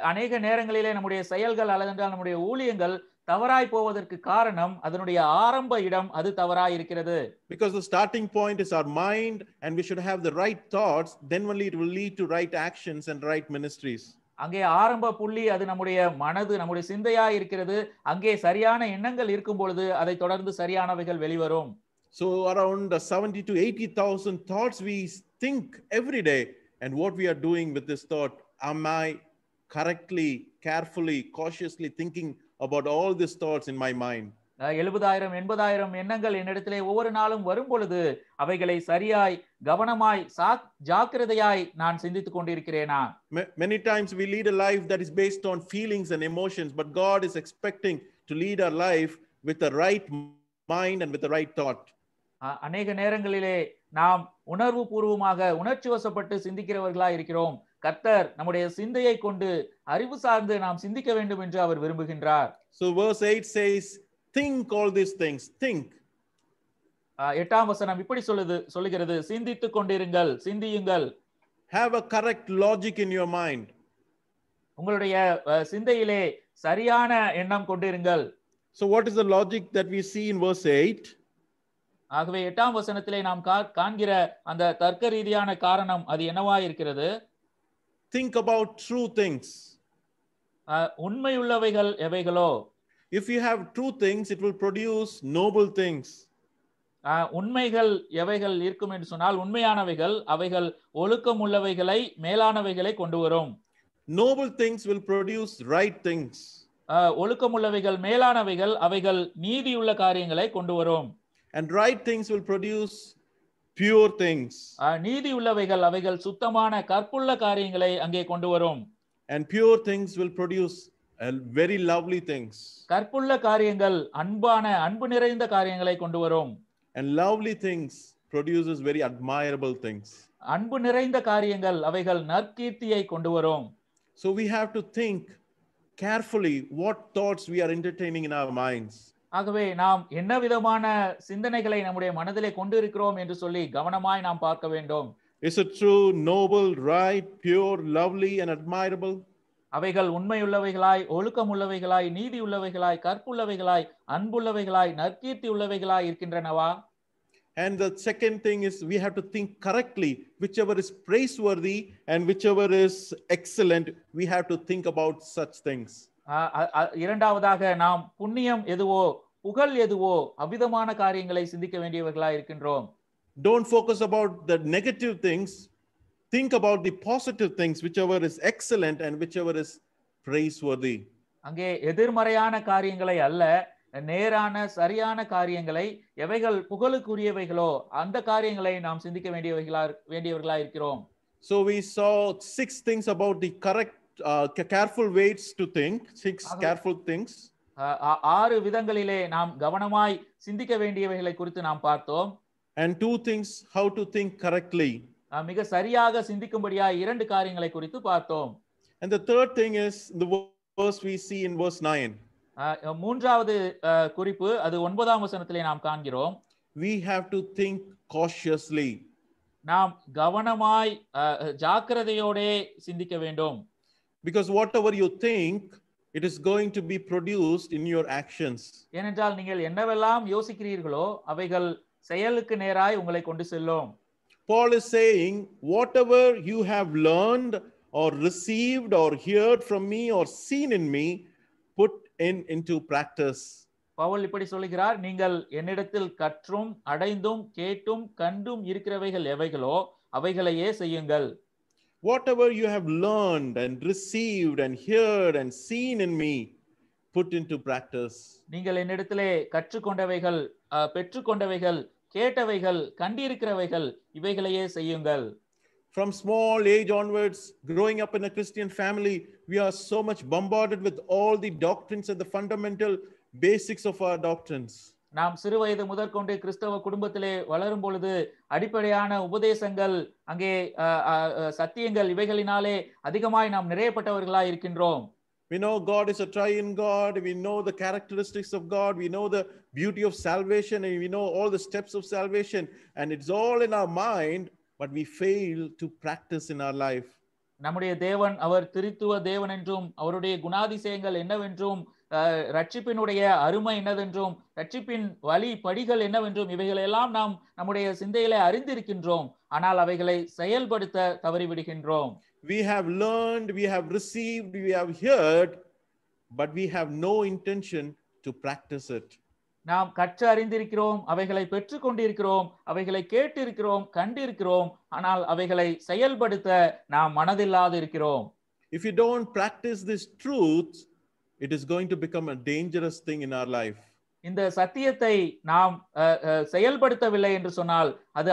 அநேக நேரங்களிலே நம்முடைய செயல்கள் அல்லதென்றால் நம்முடைய ஊழியங்கள் தவறாய் போவதற்கு காரணம் அதனுடைய ஆரம்ப இடம் அது தவறாய் இருக்கிறது. Because the starting point is our mind and we should have the right thoughts, then only it will lead to right actions and right ministries. அங்கே ஆரம்ப புள்ளி அது நம்முடைய மனது, நம்முடைய சிந்தையா இருக்கிறது. அங்கே சரியான எண்ணங்கள் இருக்கும் பொழுது அதை தொடர்ந்து சரியானவைகள் வெளிவரும். So around 70 to 80,000 thoughts we think every day, and what we are doing with this thought, am I correctly, carefully, cautiously thinking about all these thoughts in my mind? 70,000 80,000 எண்ணங்கள் என்னிடத்திலே ஒவ்வொரு நாளும் வரும் பொழுது அவைகளை சரியாய் கவனமாய் ஜாக்கிரதையாய் நான் சிந்தித்துக் கொண்டிருக்கிறேனா? Many times we lead a life that is based on feelings and emotions, but God is expecting to lead our life with the right mind and with the right thought. அநேக நேரங்களிலே நாம் உணர்வு பூர்வமாக உணர்ச்சி வசப்பட்டு சிந்திக்கிறவர்களாய் இருக்கிறோம். கர்த்தர் நம்முடைய சிந்தையை கொண்டு அறிவு சார்ந்து நாம் சிந்திக்க வேண்டும் என்று அவர் விரும்புகின்றார். So verse 8 says, think all these things, think. 8ஆம் வசனம் இப்படி சொல்லுகிறது, சிந்தித்துக் கொண்டிருங்கள், சிந்தியுங்கள். Have a correct logic in your mind. உங்களுடைய சிந்தையிலே சரியான எண்ணம் கொண்டிருங்கள். So what is the logic that we see in verse 8? ஆகவே 8ஆம் வசனத்திலே நாம் காண்கிற அந்த தர்க்க ரீதியான காரணம் அது என்னவாய் இருக்கிறது? Think about true things. உண்மையுள்ளவைகள் எவைகளோ? If you have true things, it will produce noble things. உண்மைகள் எவைகள் இருக்கும் என்று சொன்னால் உண்மையானவைகள், அவைகள் ஒழுக்கம் உள்ளவைகளை, மேலானவைகளை கொண்டு வரும். Noble things will produce right things. ஒழுக்கம் உள்ளவைகள், மேலானவைகள், அவைகள் நீதியுள்ள காரியங்களை கொண்டு வரும். And right things will produce pure things. நீதி உள்ளவைகள் அவைகள் சுத்தமான கற்புள்ள காரியங்களை அங்கே கொண்டு வரும். And pure things will produce very lovely things. கற்புள்ள காரியங்கள் அன்பு நிறைந்த காரியங்களை கொண்டு வரும். And lovely things produces very admirable things. அன்பு நிறைந்த காரியங்கள் அவைகள் நற்கீர்த்தியை கொண்டு வரும். So we have to think carefully what thoughts we are entertaining in our minds. ஆகவே நாம் என்ன விதமான சிந்தனைகளை நம்முடைய மனதிலே கொண்டு இருக்கிறோம் என்று சொல்லி கவனமாய் நாம் பார்க்க வேண்டும். Is it true, noble, right, pure, lovely and admirable? அவைகள் உண்மையுள்ளவைகளாய், ஒழுக்கம் உள்ளவைகளாய், நீதி உள்ளவைகளாய், கற்புள்ளவைகளாய், அன்புள்ளவைகளாய், நற்கீர்த்தி உள்ளவைகளாய் இருக்கின்றனவா? And the second thing is we have to think correctly. Whichever is praiseworthy and whichever is excellent, we have to think about such things. இரண்டாவதாக நாம் புண்ணியம் எதுவோ புகழ் எதுவோ அவ்விதமான காரியங்களை சிந்திக்க வேண்டியவர்களாய் இருக்கின்றோம். Don't focus about the negative things. Think about the positive things, whichever is excellent and whichever is praiseworthy. அங்கே எதிர்மறையான காரியங்களை அல்ல, நேரான சரியான காரியங்களை, எவைகள் புகழுக்குரியவைகளோ அந்த காரியங்களை நாம் சிந்திக்க வேண்டியவர்களாய் இருக்கிறோம். So we saw 6 things about the correct careful ways to think, 6 careful things. 6 விதங்களிலே நாம் கவனமாய் சிந்திக்க வேண்டியவைகளை குறித்து நாம் பார்த்தோம். And 2 things how to think correctly. மிக சரியாக சிந்திக்கும்படியாய் 2 காரியங்களை குறித்து பார்த்தோம். And the third thing is the verse we see in verse 9. மூன்றாவது குறிப்பு அது 9ஆம் வசனத்திலே நாம் காண்கிறோம். We have to think cautiously. நாம் கவனமாய் ஜாக்கிரதையோடே சிந்திக்க வேண்டும். Because whatever you think, it is going to be produced in your actions. ஏனென்றால் நீங்கள் என்னவெல்லாம் யோசிக்கிறீர்களோ அவைகள் செயலுக்கு நேராய் உங்களை கொண்டு செல்லும். Paul is saying, whatever you have learned or received or heard from me or seen in me, put into practice. Pavul இப்படி சொல்கிறார், நீங்கள் என்னிடத்தில் கற்றும் அடைந்தும் கேட்டும் கண்டும் இருக்கிறவைகள் எவைகளோ அவைகளையே செய்யுங்கள். Whatever you have learned and received and heard and seen in me, put into practice. நீங்கள் என்னிடத்திலே கற்றுக்கொண்டவைகள், பெற்றுக்கொண்டவைகள், கேட்டவைகள், கண்டிருக்கிறவைகள் இவைகளையே செய்யுங்கள். From small age onwards, growing up in a Christian family, we are so much bombarded with all the doctrines and the fundamental basics of our doctrines. நாம் சிறு வயது முதற்கொண்டு கிறிஸ்தவ குடும்பத்திலே வளரும் பொழுது அடிப்படையான உபதேசங்கள், அங்கே சத்தியங்கள் இவைகளினாலே அதிகமாய் நாம் நிறையப்பட்டவர்களாய் இருக்கின்றோம். We know God is a triune God. We know the characteristics of God. We know the beauty of salvation, and we know all the steps of salvation. And it's all in our mind, but we fail to practice in our life. நம்முடைய தேவன் அவர் திரித்துவ தேவன் என்றும், அவருடைய குணாதிசயங்கள் என்னவென்றும், ரட்சிப்பினுடைய அருமை என்னவென்றும், ரட்சிப்பின் வழி படிகள் என்னவென்றும் இவைகளெல்லாம் நாம் நம்முடைய சிந்தையிலே அறிந்திருக்கின்றோம். ஆனால் அவைகளை செயல்படுத்த தவறிவிடுகின்றோம். We have learned, we have received, we have heard, but we have no intention to practice it. நாம் கற்று அறிந்திருக்கிறோம், அவைகளை பெற்று கொண்டிருக்கிறோம், அவைகளை கேட்டிருக்கிறோம், கண்டிருக்கிறோம், ஆனால் அவைகளை செயல்படுத்த நாம் மனதில்லாது இருக்கிறோம். If you don't practice this truth, it is going to become a dangerous thing in our life. இந்த சத்தியத்தை நாம் செயல்படுத்தவில்லை என்று சொன்னால் அது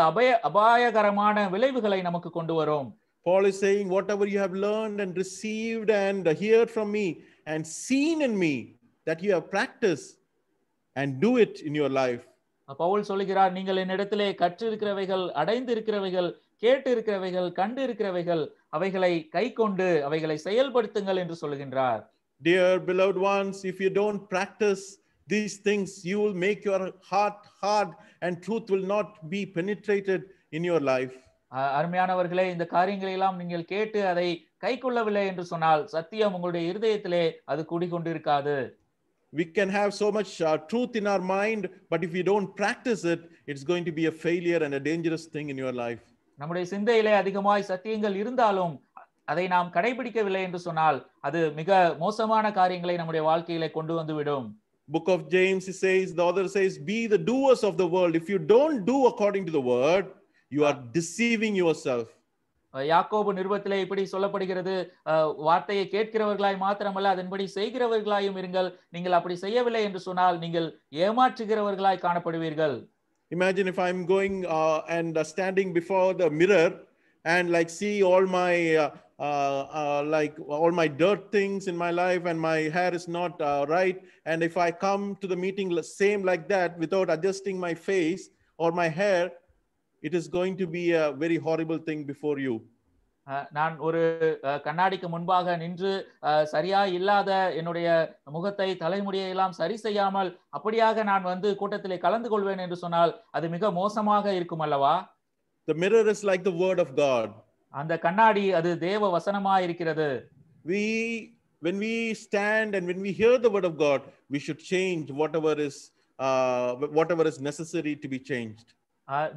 அபாயகரமான விளைவுகளை நமக்கு கொண்டு வரும். Paul is saying, whatever you have learned and received and heard from me and seen in me, that you have practiced and do it in your life. Pavul சொல்கிறார், நீங்கள் என்னிடத்திலே கற்று இருக்கிறவைகள், அடைந்து இருக்கிறவைகள், கேட்டு இருக்கிறவைகள், கண்டு இருக்கிறவைகள், அவைகளை கை கொண்டு அவைகளை செயல்படுத்துங்கள் என்று சொல்லுகின்றார். Dear beloved ones, if you don't practice these things, you will make your heart hard and truth will not be penetrated in your life. அருமையானவர்களே, இந்த காரியங்களை எல்லாம் நீங்கள் கேட்டு அதை கை கொள்ளவில்லை என்று சொன்னால் சத்தியம் உங்களுடைய இருதயத்திலே அது குடிகொண்டிருக்காது. We can have so much truth in our mind, but if you don't practice it, it's going to be a failure and a dangerous thing in your life. நம்முடைய சிந்தையிலே அதிகமாய் சத்தியங்கள் இருந்தாலும் அதை நாம் கடைபிடிக்கவில்லை என்று சொன்னால் அது மிக மோசமான காரியங்களை நம்முடைய வாழ்க்கையிலே கொண்டு வந்து விடும். Book of James says, the author says, be the doers of the world. If you don't do according to the word, you are deceiving yourself. யாக்கோபு நிருபத்திலே இப்படி சொல்லப்படுகிறது, வார்த்தையை கேட்கிறவர்களாய் மாத்திரமல்ல அதன்படி செய்கிறவர்களாயும் இருங்கள். நீங்கள் அப்படி செய்யவில்லை என்று சொன்னால் நீங்கள் ஏமாற்றுகிறவர்களாய் காணப்படுவீர்கள். Imagine if I'm going and standing before the mirror and like see all my like all my dirt things in my life and my hair is not right, and if I come to the meeting same like that without adjusting my face or my hair, it is going to be a very horrible thing before you. நான் ஒரு கண்ணாடிக்கு முன்பாக நின்று சரியா இல்லாத என்னுடைய முகத்தை தலைமுடியை எல்லாம் சரி செய்யாமல் அப்படியாக நான் வந்து கூட்டத்திலே கலந்து கொள்வேன் என்று சொன்னால் அது மிக மோசமாக இருக்கும் அல்லவா? The mirror is like the word of God. அந்த கண்ணாடி அது தேவ வசனமாய் இருக்கிறது. When we stand and when we hear the word of God, we should change whatever is necessary to be changed.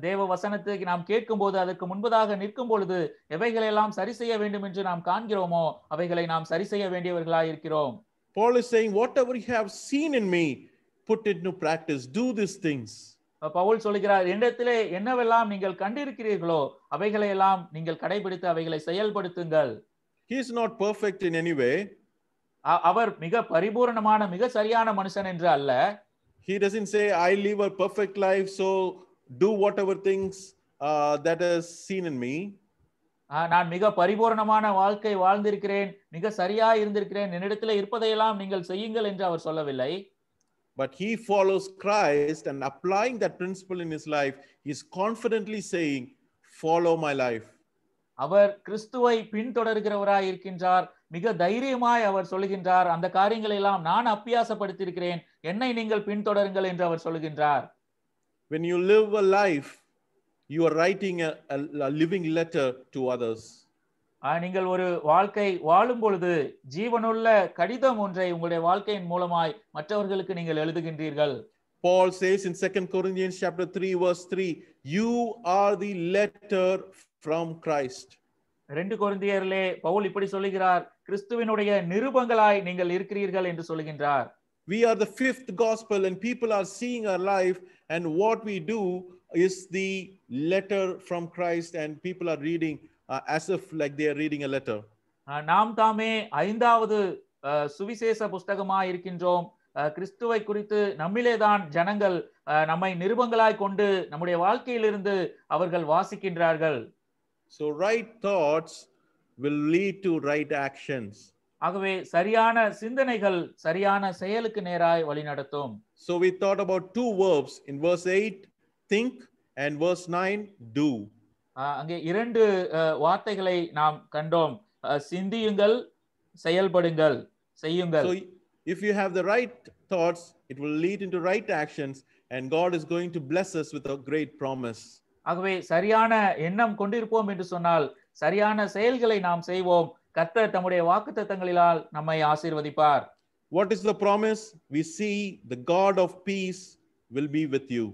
தேவ வசனத்தை நாம் கேட்கும் போது அதற்கு முன்பதாக நிற்கும் பொழுது எவைகளை எல்லாம் சரி செய்ய வேண்டும் என்று நாம் காண்கிறோமோ அவைகளை நாம் சரி செய்ய வேண்டியவர்களாய் இருக்கிறோம். Paul is saying, whatever you have seen in me, put it into practice. Do these things. Pavul சொல்கிறார், என்னிடத்திலே என்னவெல்லாம் நீங்கள் கண்டிருக்கிறீர்களோ அவைகளை எல்லாம் நீங்கள் கடைபிடித்து அவைகளை செயல்படுத்துங்கள். He is not perfect in any way. அவர் மிக பரிபூரணமான மிக சரியான மனுஷன் என்று அல்ல. He doesn't say, I live a perfect life, so do whatever things that is seen in me. நான் மிக பரிபூரணமான வாழ்க்கை வாழ்ந்திருக்கிறேன், மிக சரியா இருந்திருக்கிறேன், என்னிடத்தில் இருப்பதையெல்லாம் நீங்கள் செய்யுங்கள் என்று அவர் சொல்லவில்லை. But he follows Christ and applying that principle in his life, he is confidently saying, follow my life. அவர் கிறிஸ்துவை பின்தொடர்கிறவராய் இருக்கின்றார். மிக தைரியமாய் அவர் சொல்லுகின்றார், அந்த காரியங்களை எல்லாம் நான் அபியாசப்படுத்தியிருக்கிறேன், என்னை நீங்கள் பின்தொடருங்கள் என்று அவர் சொல்லுகின்றார். When you live a life, you are writing a living letter to others. நீங்கள் ஒரு வாழ்க்கை வாழும் பொழுது ஜீவனுள்ள கடிதம் ஒன்றை உங்களுடைய வாழ்க்கையின் மூலமாய் மற்றவர்களுக்கு நீங்கள் எழுதுகின்றீர்கள். Paul says in 2 Corinthians chapter 3 verse 3, you are the letter from Christ. 2 கொரிந்தியரிலே Pavul இப்படி சொல்லுகிறார், கிறிஸ்துவினுடைய நிருபங்களாய் நீங்கள் இருக்கிறீர்கள் என்று சொல்லுகின்றார். We are the fifth gospel and people are seeing our life and what we do is the letter from Christ and people are reading as if like they are reading a letter. நாம் தாமே ஐந்தாவது சுவிசேஷ புஸ்தகமாய் இருக்கின்றோம். கிறிஸ்துவை குறித்து நம்மிலேதான் ஜனங்கள் நம்மை நிருபங்களாய் கொண்டு நம்முடைய வாழ்க்கையிலிருந்து அவர்கள் வாசிக்கின்றார்கள். So right thoughts will lead to right actions. ஆகவே சரியான சிந்தனைகள் சரியான செயலுக்கு நேராய் வழிநடத்தும். So we thought about two verbs in verse 8, think, and verse 9, do. அங்கே இரண்டு வார்த்தைகளை நாம் கண்டோம், சிந்தியுங்கள், செயல்படுங்கள், செய்யுங்கள். So if you have the right thoughts, it will lead into right actions and God is going to bless us with a great promise. ஆகவே சரியான எண்ணம் கொண்டிருப்போம் என்று சொன்னால் சரியான செயல்களை நாம் செய்வோம், கர்த்தர் தம்முடைய வாக்குத்தத்தங்களினால் நம்மை ஆசீர்வதிப்பார். What is the promise? We see the God of peace will be with you.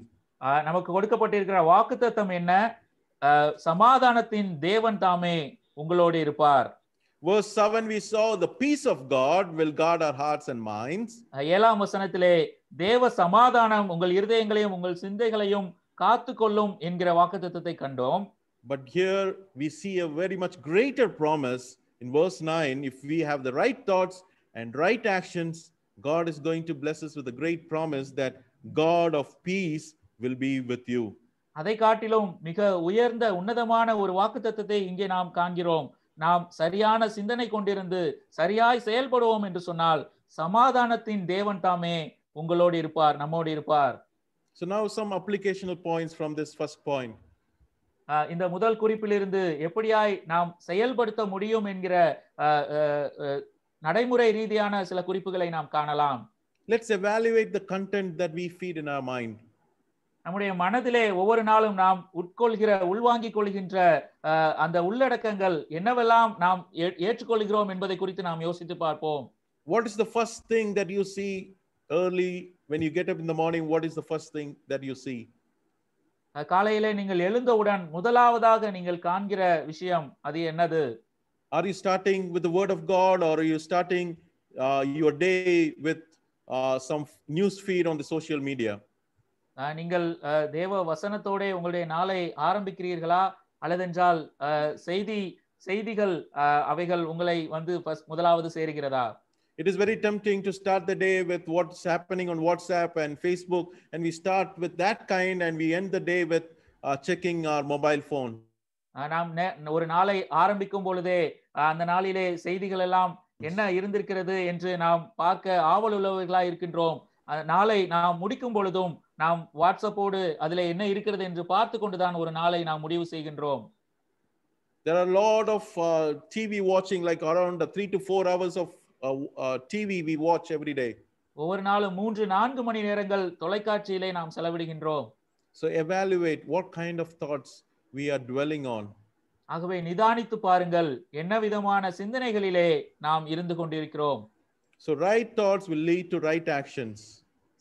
நமக்கு கொடுக்கப்பட்டிருக்கிற வாக்குத்தத்தம் என்ன? சமாதானத்தின் தேவன் தாமே உங்களோடு இருப்பார். Verse 7 we saw the peace of God will guard our hearts and minds. 7ஆம் வசனத்திலே தேவ சமாதானம் உங்கள் இருதயங்களையும் உங்கள் சிந்தைகளையும் காத்துக்கொள்ளும் என்கிற வாக்குத்தத்தத்தை கண்டோம். But here we see a very much greater promise in verse 9. If we have the right thoughts and right actions, God is going to bless us with a great promise that God of peace will be with you. அதை காட்டிலும் மிக உயர்ந்த உன்னதமான ஒரு வாக்குத்தத்தத்தை இங்கே நாம் காண்கிறோம். நாம் சரியான சிந்தனை கொண்டிருந்து சரியாய் செயல்படுவோம் என்று சொன்னால் சமாதானத்தின் தேவன் தாமே உங்களோடு இருப்பார், நம்மோடு இருப்பார். So now some applicational points from this first point. இந்த முதல் குறிப்பிலிருந்து எப்படியாய் நாம் செயல்படுத்த முடியும் என்கிற நடைமுறை ரீதியான சில குறிப்புகளை நாம் காணலாம். Let's evaluate the content that we feed in our mind. நம்முடைய மனதிலே ஒவ்வொரு நாளும் நாம் உட்கொள்கிற உள்வாங்கிக் கொள்கின்ற அந்த உள்ளடக்கங்கள் என்னவெல்லாம் நாம் ஏற்றுக்கொள்கிறோம் என்பதை குறித்து நாம் யோசித்து பார்ப்போம். What is the first thing that you see early when you get up in the morning? What is the first thing that you see? காலையிலே நீங்கள் எழுந்தவுடன் முதலாவதாக நீங்கள் காண்கிற விஷயம் அது என்னது? Are you starting with the word of God or are you starting your day with some news feed on the social media? நீங்கள் தேவ வசனத்தோட உங்களுடைய நாளை ஆரம்பிக்கிறீர்களா அல்லதென்றால் செய்திகள் அவைகள் உங்களை வந்து முதலாவது சேருகிறதா? It is very tempting to start the day with what's happening on WhatsApp and Facebook, and we start with that kind and we end the day with checking our mobile phone. நாம் ஒரு நாளை ஆரம்பிக்கும் பொழுதே அந்த நாளிலே செய்திகள் எல்லாம் என்ன இருந்திருக்கிறது என்று நாம் பார்க்க ஆவல் உள்ளவர்களாய் இருக்கின்றோம். நாளை நாம் முடிக்கும் பொழுதும் நாம் வாட்ஸ்அப்போடு அதிலே என்ன இருக்கிறது என்று பார்த்து கொண்டுதான் ஒரு நாளை நாம் முடிவு செய்கின்றோம். There are a lot of TV watching, like around 3 to 4 hours of TV we watch every day. ஒவ்வொரு நாளும் 3-4 மணி நேரங்கள் தொலைக்காட்சியிலே நாம் செலவிடுகின்றோம். So evaluate what kind of thoughts we are dwelling on. ஆகவே நிதானித்து பாருங்கள் என்ன விதமான சிந்தனைகளிலே நாம் இருந்து கொண்டிருக்கிறோம். So right thoughts will lead to right actions.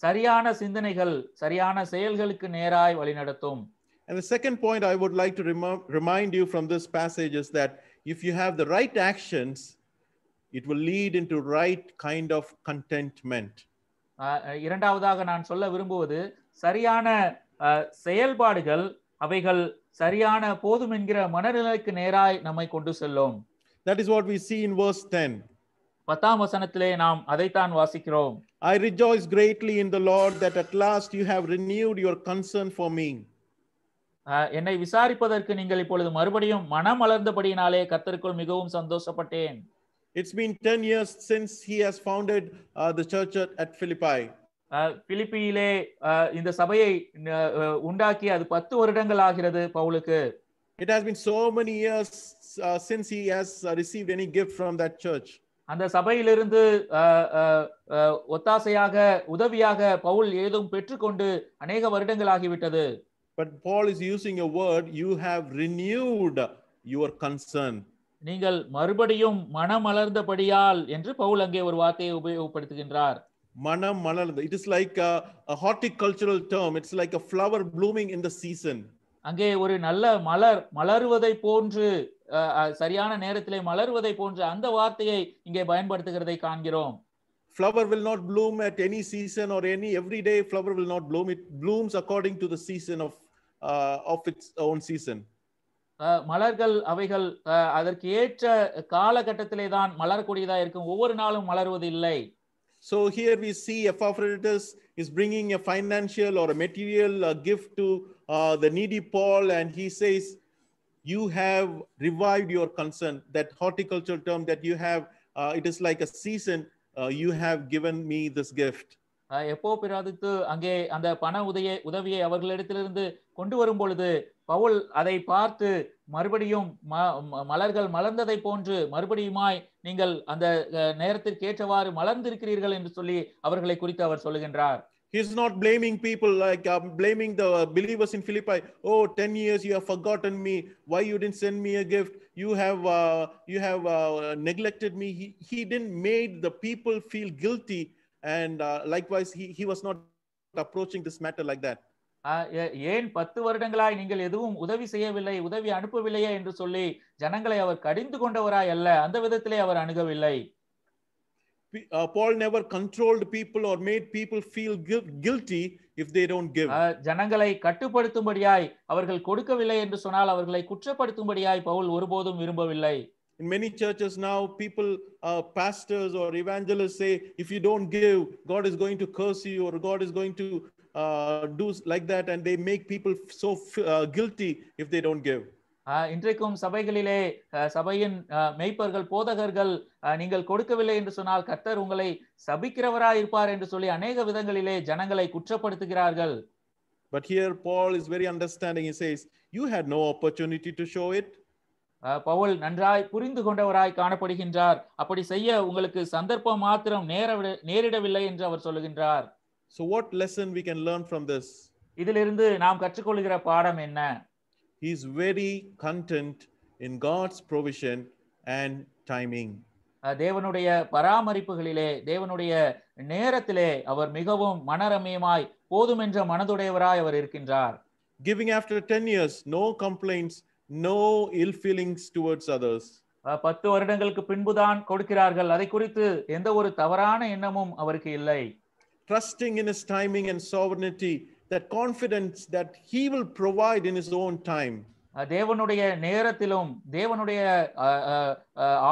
சரியான சிந்தனைகள் சரியான செயல்களுக்கு நேராய் வழிநடத்தும். And the second point I would like to remind you from this passage is that if you have the right actions, it will lead into right kind of contentment. இரண்டாவதாக நான் சொல்ல விரும்புவது சரியான செயல்பாடுகள் அவைகள் சரியான போதும் என்கிற மனநிலைக்கு நேராய் நம்மை கொண்டு செல்லும். That is what we see in verse 10. 10ஆம் வசனத்திலே நாம் அதைத்தான் வாசிக்கிறோம். I rejoice greatly in the Lord that at last you have renewed your concern for me. என்னை விசாரிப்பதற்கு நீங்கள் இப்பொழுது மறுபடியும் மனம் மலர்ந்தபடியினாலே கர்த்தருக்குள் மிகவும் சந்தோஷப்பட்டேன். It's been 10 years since he has founded the church at Philippi. பிலிப்பியிலே இந்த சபையை உண்டாக்கி அது 10 வருடங்கள் ஆகிறது பவுலுக்கு. It has been so many years since he has received any gift from that church. அந்த சபையிலிருந்து ஒத்தாசையாக உதவியாக பவுல் ஏதும் பெற்றுக்கொண்டு அநேக வருடங்கள் ஆகிவிட்டது. But Paul is using a word, you have renewed your concern. நீங்கள் மறுபடியும் மனம் மலர்ந்தபடியால் என்று பவுல் அங்கே ஒரு வார்த்தையை உபயோகப்படுத்துகின்றார். மனம் மலர்ந்த, it is like a horticultural term. It's like a flower blooming in the season. அங்கே ஒரு நல்ல மலருவதை போன்று சரியான நேரத்திலே மலருவதை போன்று அந்த வார்த்தையை இங்கே பயன்படுத்துகிறதை காண்கிறோம். Flower will not bloom at any season or any everyday flower will not bloom. It blooms according to the season of its own season. மலர்கள் அவைகள் அதற்கு ஏற்ற காலகட்டத்திலே தான் மலரக்கூடியதா இருக்கும். ஒவ்வொரு நாளும் மலர்வது இல்லை. So here we see Epaphroditus is bringing a financial or a material gift to the needy Paul, and he says, you have revived your concern. That horticultural term that you have, it is like a season, you have given me this gift. எப்போபிராதித்து அங்கே அந்த பண உதவியை அவர்களிடத்திலிருந்து கொண்டு வரும் பொழுது பவுல் அதை பார்த்து மறுபடியும் மலர்கள் மலர்ந்ததை போன்று மறுபடியுமாய் நீங்கள் அந்த நேரத்திற்கு ஏற்றவாறு மலர்ந்திருக்கிறீர்கள் என்று சொல்லி அவர்களை குறித்து அவர் சொல்லுகின்றார். He is not blaming people like blaming the believers in Philippi. Oh, 10 years you have forgotten me. Why you didn't send me a gift? You have neglected me. He didn't make the people feel guilty, and likewise he was not approaching this matter like that. ஏன் 10 வருடங்களாய் நீங்கள் எதுவும் உதவி செய்யவில்லை, உதவி அனுப்பவில்லையே என்று சொல்லி ஜனங்களை அவர் கடிந்து கொண்டவராய் அல்ல, அந்த விதத்திலே அவர் அணுகவில்லை. Paul never controlled people or made people feel guilty if they don't give. ஜனங்களை கட்டுப்படுத்தும்படியாய் அவர்கள் கொடுக்கவில்லை என்று சொன்னால் அவர்களை குற்றப்படுத்தும்படியாய் பவுல் ஒருபோதும் விரும்பவில்லை. In many churches now, people, pastors or evangelists say, if you don't give, God is going to curse you, or God is going to do like that, and they make people so guilty if they don't give. இன்றைக்கும் சபைகளிலே சபையின் மேய்ப்பர்கள் போதகர்கள் நீங்கள் கொடுக்கவில்லை என்று சொன்னால் கர்த்தர் உங்களை சபிக்கிறவராய் இருப்பார் என்று சொல்லி அநேக விதங்களிலே ஜனங்களை குற்றப்படுத்துகிறார்கள். But here Paul is very understanding. He says, you had no opportunity to show it. Pavul நன்றாய் புரிந்து கொண்டவராய் காணப்படுகின்றார். அப்படி செய்ய உங்களுக்கு சந்தர்ப்பம் மாத்திரம் நேரிடவில்லை என்று அவர் சொல்லுகின்றார். So what lesson we can learn from this? இதிலிருந்து நாம் கற்றுக்கொள்கிற பாடம் என்ன? He is very content in God's provision and timing. தேவனுடைய பராமரிப்புகளிலே தேவனுடைய நேரத்திலே அவர் மிகவும் மனரம்யமாய் போதுமென்ற மனதுடையவராய் அவர் இருக்கின்றார். Giving after 10 years, no complaints, no ill feelings towards others. 10 வருடங்களுக்கு பின்புதான் கொடுக்கிறார்கள். அதை குறித்து எந்த ஒரு தவறான எண்ணமும் அவருக்கு இல்லை. Trusting in his timing and sovereignty, that confidence that he will provide in his own time. தேவனுடைய நேரத்திலும் தேவனுடைய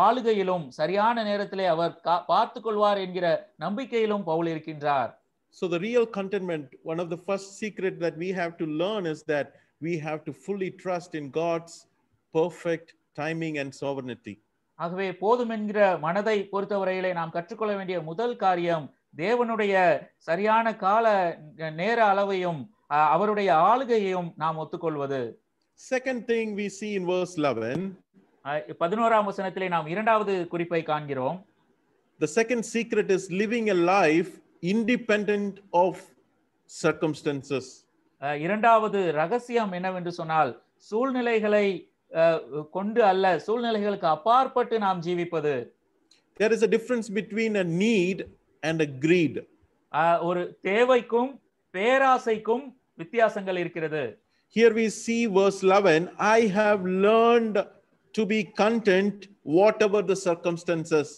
ஆளுகையிலும் சரியான நேரத்திலே அவர் பார்த்துக் கொள்வார் என்கிற நம்பிக்கையிலும் பவுல் இருக்கின்றார். So the real contentment, one of the first secret that we have to learn is that we have to fully trust in God's perfect timing and sovereignty. ஆகவே போதும் என்கிற மனதை பொறுத்தவரையிலே நாம் கற்றுக்கொள்ள வேண்டிய முதல் காரியம் தேவனுடைய சரியான கால நேர அளவையும் அவருடைய ஆளுகையையும் நாம் ஒத்துக்கொள்வது. Second thing we see in verse 11. 11ஆம் வசனத்திலே நாம் இரண்டாவது குறிப்பை காண்கிறோம். The second secret is living a life independent of circumstances. இரண்டாவது ரகசியம் என்னவென்று சொன்னால் சூழ்நிலைகளை கொண்டு அல்ல, சூழ்நிலைகளுக்கு அப்பாற்பட்டு நாம் ஜீவிப்பது. There is a difference between a need and a greed. ஒரு தேவைக்கும் பேராசைக்கும் வித்தியாசங்கள் இருக்கிறது. Here we see verse 11, I have learned to be content whatever the circumstances.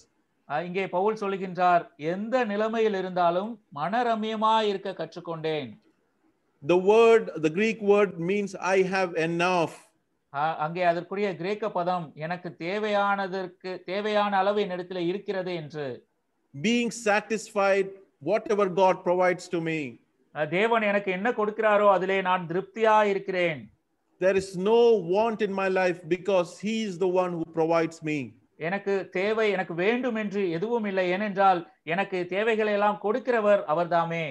இங்கே பவுல் சொல்லுகின்றார், எந்த நிலைமையில் இருந்தாலும் மனரம்யமாய் இருக்க கற்றுக்கொண்டேன். The Greek word means I have enough. அங்கே அதற்குரிய கிரேக்க பதம் எனக்கு தேவையான அளவு என்னிடத்தில் இருக்கிறது என்று. Being satisfied whatever God provides to me. தேவன் எனக்கு என்ன கொடுக்கிறாரோ அதிலே நான் திருப்தியா இருக்கிறேன். There is no want in my life because he is the one who provides me. எனக்கு வேண்டும் என்று எதுவும் இல்லை, ஏனென்றால் எனக்கு தேவைகளை எல்லாம் கொடுக்கிறவர் அவர்தாமே.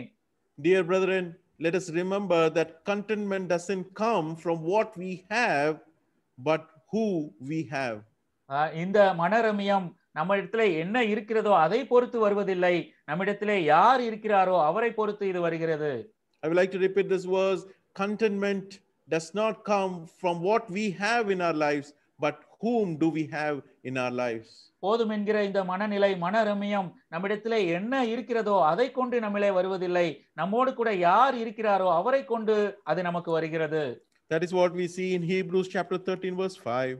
Dear brethren, let us remember that contentment doesn't come from what we have but who we have. இந்த மனரம்யம் நம்மிடத்திலே என்ன இருக்கிறதோ அதை பொறுத்து வருவதில்லை, நம்மிடத்திலே யார் இருக்கிறாரோ அவரை பொறுத்து இது வருகிறது. I would like to repeat this verse. Contentment does not come from what we have in our lives but whom do we have in our lives. போதும் என்கிற இந்த மனநிலை, மனரம்யம் நம்மிடத்திலே என்ன இருக்கிறதோ அதை கொண்டு நம்மிலே வருவதில்லை, நம்மோடு கூட யார் இருக்கிறாரோ அவரை கொண்டு அது நமக்கு வருகிறது. That is what we see in Hebrews chapter 13 verse 5.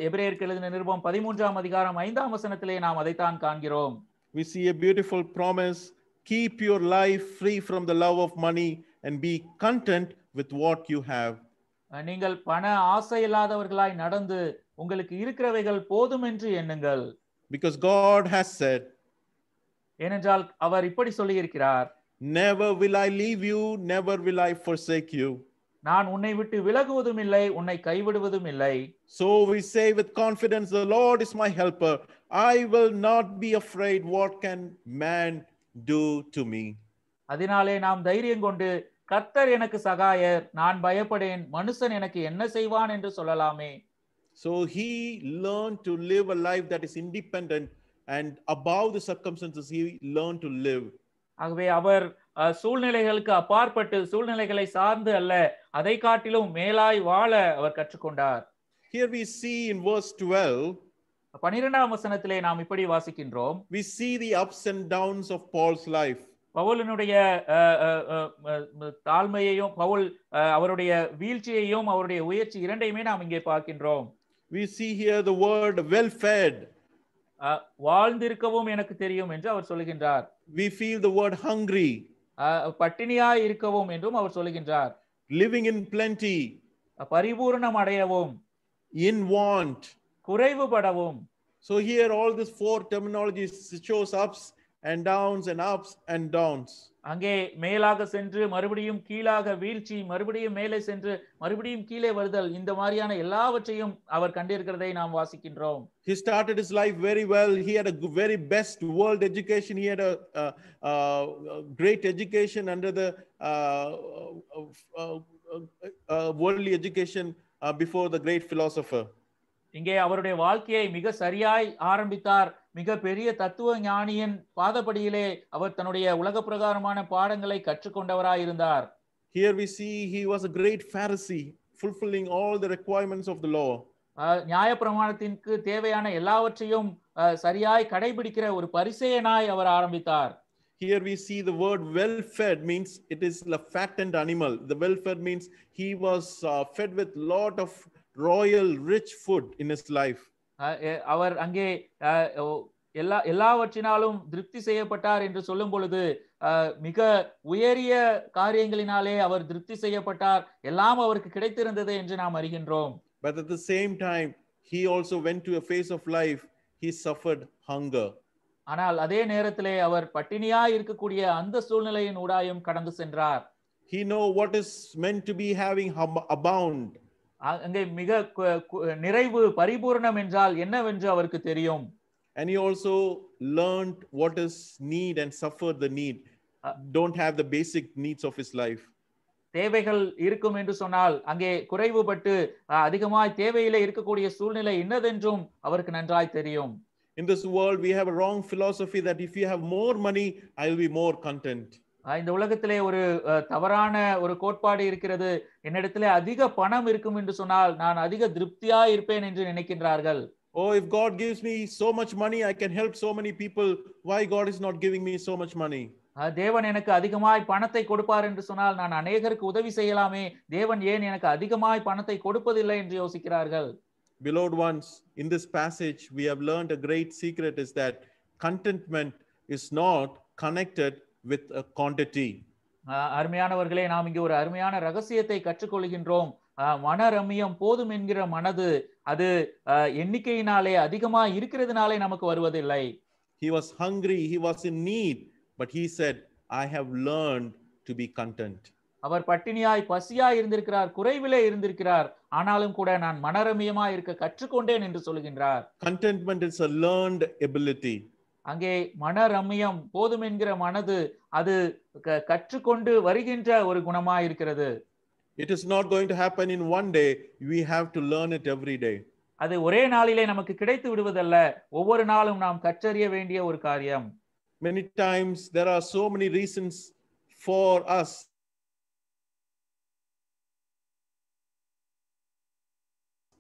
எபிரேயருக்கு எழுதின நிருபம் 13ஆம் அதிகாரம் 5ஆம் வசனத்திலே நாம் அதைத்தான் காண்கிறோம். We see a beautiful promise. Keep your life free from the love of money and be content with what you have. நீங்கள் பண ஆசை இல்லாதவர்களாய் நடந்து உங்களுக்கு இருக்கிறவைகள் போதும் என்று எண்ணுங்கள். Because God has said, ஏனென்றால் அவர் இப்படி சொல்லி இருக்கிறார், never will I leave you, never will I forsake you. நான் உன்னை விட்டு விலகுவதும் இல்லை, உன்னை கைவிடுவதும் இல்லை. So we say with confidence, the Lord is my helper. I will not be afraid. What can man do to me? அதனாலே நாம் தைரியம் கொண்டு, கர்த்தர் எனக்கு சகாயர், நான் பயப்படேன், மனுஷன் எனக்கு என்ன செய்வான் என்று சொல்லலாமே. So he learned to live a life that is independent and above the circumstances. He learned to live. ஆகவே அவர் சூழ்நிலைகளுக்கு அப்பாற்பட்டு, சூழ்நிலைகளை சார்ந்து அல்ல, அதை காட்டிலும் மேலாய் வாழ அவர் கற்றுக்கொண்டார். Here we see in verse 12, 12ஆம் வசனத்திலே நாம் இப்படி வாசிக்கின்றோம். we see the ups and downs of Paul's life. பவுலினுடைய தாழ்மையையும் அவருடைய வீழ்ச்சியையும் அவருடைய உயர்ச்சி இரண்டையுமே நாம் இங்கே பார்க்கின்றோம். We see here the word well fed. வாழ்ந்திருக்கவும் எனக்கு தெரியும் என்று அவர் சொல்லுகின்றார். We feel the word hungry. பட்டினியாய் இருக்கவும் என்றும் அவர் சொல்லுகின்றார். Living in plenty. பரிபூரணம் அடையவும். In want. குறைவுபடவும். So here all these four terminologies shows ups and downs and ups and downs. அங்கே மேலாக சென்று மறுபடியும் கீழாக வீழ்ச்சி, மறுபடியும் மேலே சென்று மறுபடியும் கீழே வருதல், இந்த மாதிரியான எல்லாவற்றையும் அவர் கண்டிருக்கிறதை நாம் வாசிக்கின்றோம். He started his life very well. He had a very best world education. He had a great education under the worldly education before the great philosopher. இங்கே அவருடைய வாழ்க்கையை மிக சரியாய் ஆரம்பித்தார். மிக பெரிய தத்துவ ஞானியின் பாதப்படியிலே அவர் தன்னுடைய உலக பிரகாரமான பாடங்களை கற்றுக்கொண்டவராய் இருந்தார். Here we see he was a great Pharisee, fulfilling all the requirements of the law. நியாயப்பிரமாணத்திற்கு தேவையான எல்லாவற்றையும் சரியாய் கடைபிடிக்கிற ஒரு பரிசேயனாய் அவர் ஆரம்பித்தார். Here we see the word well fed means it is a fattened animal. The well fed means he was fed with lot of royal rich food in his life. அவர் அங்கே எல்லாவற்றினாலும் திருப்தி செய்யப்பட்டார் என்று சொல்லும் பொழுது மிக உயரிய காரியங்களினாலே அவர் திருப்தி செய்யப்பட்டார், எல்லாம் அவருக்கு கிடைத்திருந்தது என்று நாம் அறிகின்றோம். But at the same time he also went to a phase of life he suffered hunger. ஆனால் அதே நேரத்திலே அவர் பட்டினியாய் இருக்கக்கூடிய அந்த சூழ்நிலையின் ஊடாயும் கடந்து சென்றார். He know what is meant to be having abound. அங்கே மிக நிறைவு, பரிபூரணம் என்றால் என்னவென்று அவருக்கு தெரியும். And he also learned what is need and suffered the need. Don't have the basic needs of his life. தேவைகள் இருக்கும் என்று சொன்னால் அங்கே குறைவுபட்டு அதிகமாய் தேவையிலே இருக்கக்கூடிய சூழ்நிலை என்னதென்றும் அவருக்கு நன்றாய் தெரியும். In this world we have a wrong philosophy that if you have more money I will be more content. இந்த உலகத்திலே ஒரு தவறான ஒரு கோட்பாடு இருக்கிறது, என்னிடத்திலே அதிக பணம் இருக்கும் என்று சொன்னால் நான் அதிக திருப்தியா இருப்பேன் என்று நினைக்கின்றார்கள். Oh, if God gives me so much money I can help so many people, why God is not giving me so much money? தேவன் எனக்கு அதிகமாய் பணத்தை கொடுப்பார் என்று சொன்னால் நான் அநேகருக்கு உதவி செய்யலாமே, தேவன் ஏன் எனக்கு அதிகமாய் பணத்தை கொடுப்பதில்லை என்று யோசிக்கிறார்கள். Beloved ones, in this passage, we have learned a great secret is that contentment is not connected with a quantity. அருமையானவர்களே, நாம் இங்கே ஒரு அருமையான ரகசியத்தை கற்றுக்கொள்கின்றோம். மனரம்யம் போதும் என்கிற மனது அது எண்ணிக்கையினாலே அதிகமா இருக்கிறதுனாலே நமக்கு வருவதில்லை. He was hungry, he was in need, but he said, I have learned to be content. அவர் பட்டினியாய் பசியாய் இருந்திருக்கிறார், குறைவிலே இருந்திருக்கிறார், ஆனாலும் கூட நான் மனரம்யமாய் இருக்க கற்றுக்கொண்டேன் என்று சொல்கின்றார். Contentment is a learned ability. அங்கே மனரம்யம் போதும் என்கிற மனது அது கற்றுக்கொண்டு வருகின்ற ஒரு குணமாய் இருக்கிறது. It is not going to happen in one day. We have to learn it every day. அது ஒரே நாளிலே நமக்கு கிடைத்து விடுவதல்ல, ஒவ்வொரு நாளும் நாம் கற்றறிய வேண்டிய ஒரு காரியம். Many times there are so many reasons for us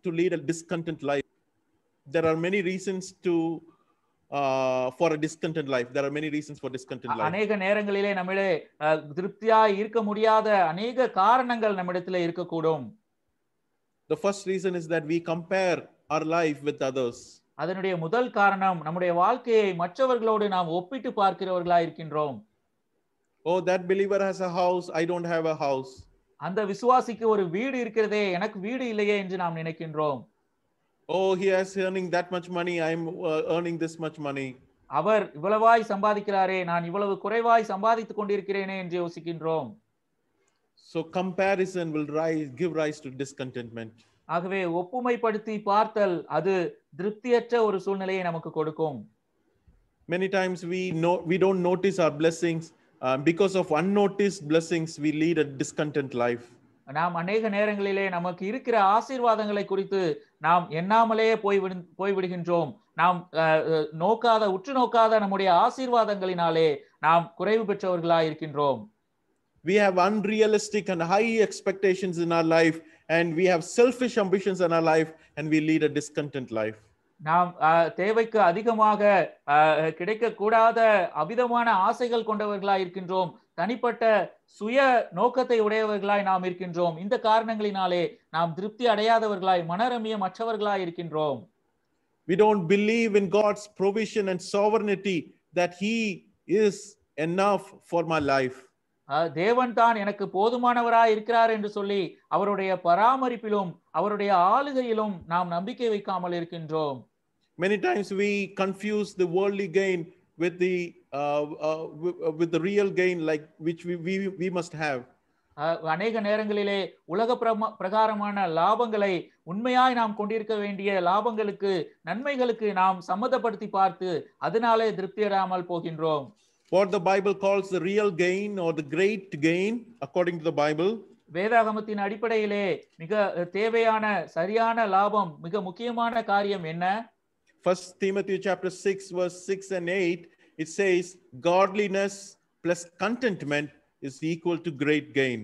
to lead a discontent life. There are many reasons for a discontent life. There are many reasons for discontent life. அநேக நேரங்களிலே நம்மிலே திருப்தியாய் இருக்க முடியாத அநேக காரணங்கள் நம்மிடத்திலே இருக்கக்கூடும். The first reason is that we compare our life with others. அதனுடைய முதல் காரணம் நம்முடைய வாழ்க்கையை மற்றவர்களோடு நாம் ஒப்பிட்டு பார்க்கிறவர்களாய் இருக்கின்றோம். Oh, that believer has a house, I don't have a house. அந்த விசுவாசிக்கு ஒரு வீடு இருக்கிறதே, எனக்கு வீடு இல்லையே என்று நாம் நினைக்கின்றோம். Oh, he is earning that much money, I am earning this much money. அவர் இவ்வளவாய் சம்பாதிக்கிறாரே, நான் இவ்வளவு குறைவாய் சம்பாதித்துக் கொண்டிருக்கிறேனே என்று யோசிக்கின்றோம். So comparison will give rise to discontentment. ஆகவே ஒப்புமைப்படுத்தி பார்த்தல் அது திருப்தியற்ற ஒரு சூழ்நிலையை நமக்கு கொடுக்கும். Many times we don't notice our blessings. Because of unnoticed blessings, we lead a discontent life. நாம் அநேக நேரங்களிலே நமக்கு இருக்கிற ஆசீர்வாதங்களை குறித்து நாம் எண்ணாமலேயே போய்விடுகின்றோம். நாம் உற்று நோக்காத நம்முடைய ஆசீர்வாதங்களினாலே நாம் குறைவு பெற்றவர்களாய் இருக்கின்றோம். We have unrealistic and high expectations in our life, and we have selfish ambitions in our life, and we lead a discontent life. நாம் தேவைக்கு அதிகமாக கிடைக்கக்கூடாத அவிதமான ஆசைகள் கொண்டவர்களாய் இருக்கின்றோம். தனிப்பட்ட சுய நோக்கத்தை உடையவர்களாய் நாம் இருக்கின்றோம். இந்த காரணங்களினாலே நாம் திருப்தி அடையாதவர்களாய் மனரம்யம் மற்றவர்களாய் இருக்கின்றோம். We don't believe in God's provision and sovereignty that He is enough for my life. தேவன் தான் எனக்கு போதுமானவராய் இருக்கிறார் என்று சொல்லி அவருடைய பராமரிப்பிலும் அவருடைய ஆளுகையிலும் நாம் நம்பிக்கை வைக்காமல் இருக்கின்றோம். Many times we confuse the worldly gain with the real gain, like which we must have. அநேக நேரங்களிலே உலக பிரகாரமான லாபங்களை உண்மையாய் நாம் கொண்டிருக்க வேண்டிய லாபங்களுக்கு நன்மைகளுக்கு நாம் சம்மதப்படுத்தி பார்த்து அதனாலே திருப்தியடையாமல் போகின்றோம். What the Bible calls the real gain or the great gain according to the Bible, வேதாகமத்தின் அடிப்படையிலே மிக தேவையான சரியான லாபம் மிக முக்கியமான காரியம் என்ன? 1 Timothy chapter 6 verse 6 and 8, it says godliness plus contentment is equal to great gain.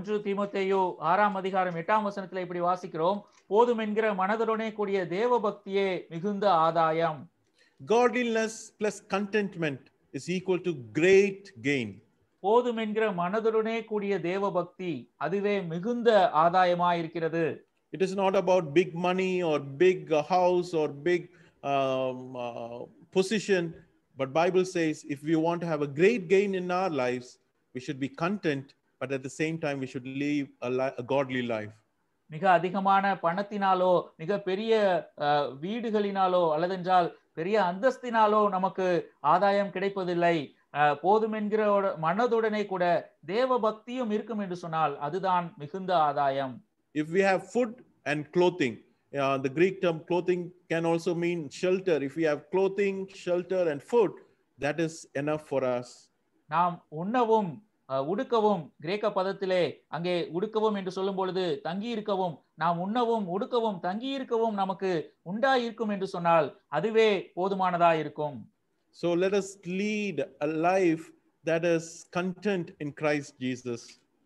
1 தீமோத்தேயு 6ஆம் அதிகாரம் 8ஆம் வசனத்திலே இப்படி வாசிக்கிறோம், போதும் என்கிற மனதுடனே கூடிய தேவபக்தியே மிகுந்த ஆதாயம். Godliness plus contentment is equal to great gain. போதும் என்கிற மனதுடனே கூடிய தேவபக்தி அதுவே மிகுந்த ஆதாயமாய் இருக்கிறது. It is not about big money or big house or big position, but Bible says if we want to have a great gain in our lives, we should be content, but at the same time we should live a godly life. மிக அதிகமான பணத்தினாலோ மிக பெரிய வீடுகளினாலோ அல்லதென்றால் பெரிய அந்தஸ்தினாலோ நமக்கு ஆதாயம் கிடைப்பதில்லை. போதும் என்கிற மனதுடனே கூட தேவ பக்தியும் இருக்கும் என்று சொன்னால் அதுதான் மிகுந்த ஆதாயம். If we have food and clothing, the Greek term clothing can also mean shelter. If we have clothing, shelter and food, that is enough for us. நாம் உண்ணவும் உடுக்கவும், கிரேக்க பதத்திலே அங்கே உடுக்கவும் என்று சொல்லும் பொழுது தங்கி இருக்கவும், நாம் உண்ணவும் உடுக்கவும் தங்கி இருக்கவும் நமக்கு உண்டாயிருக்கும் என்று சொன்னால் அதுவே போதுமானதா இருக்கும். So let us lead a life that is content in Christ Jesus.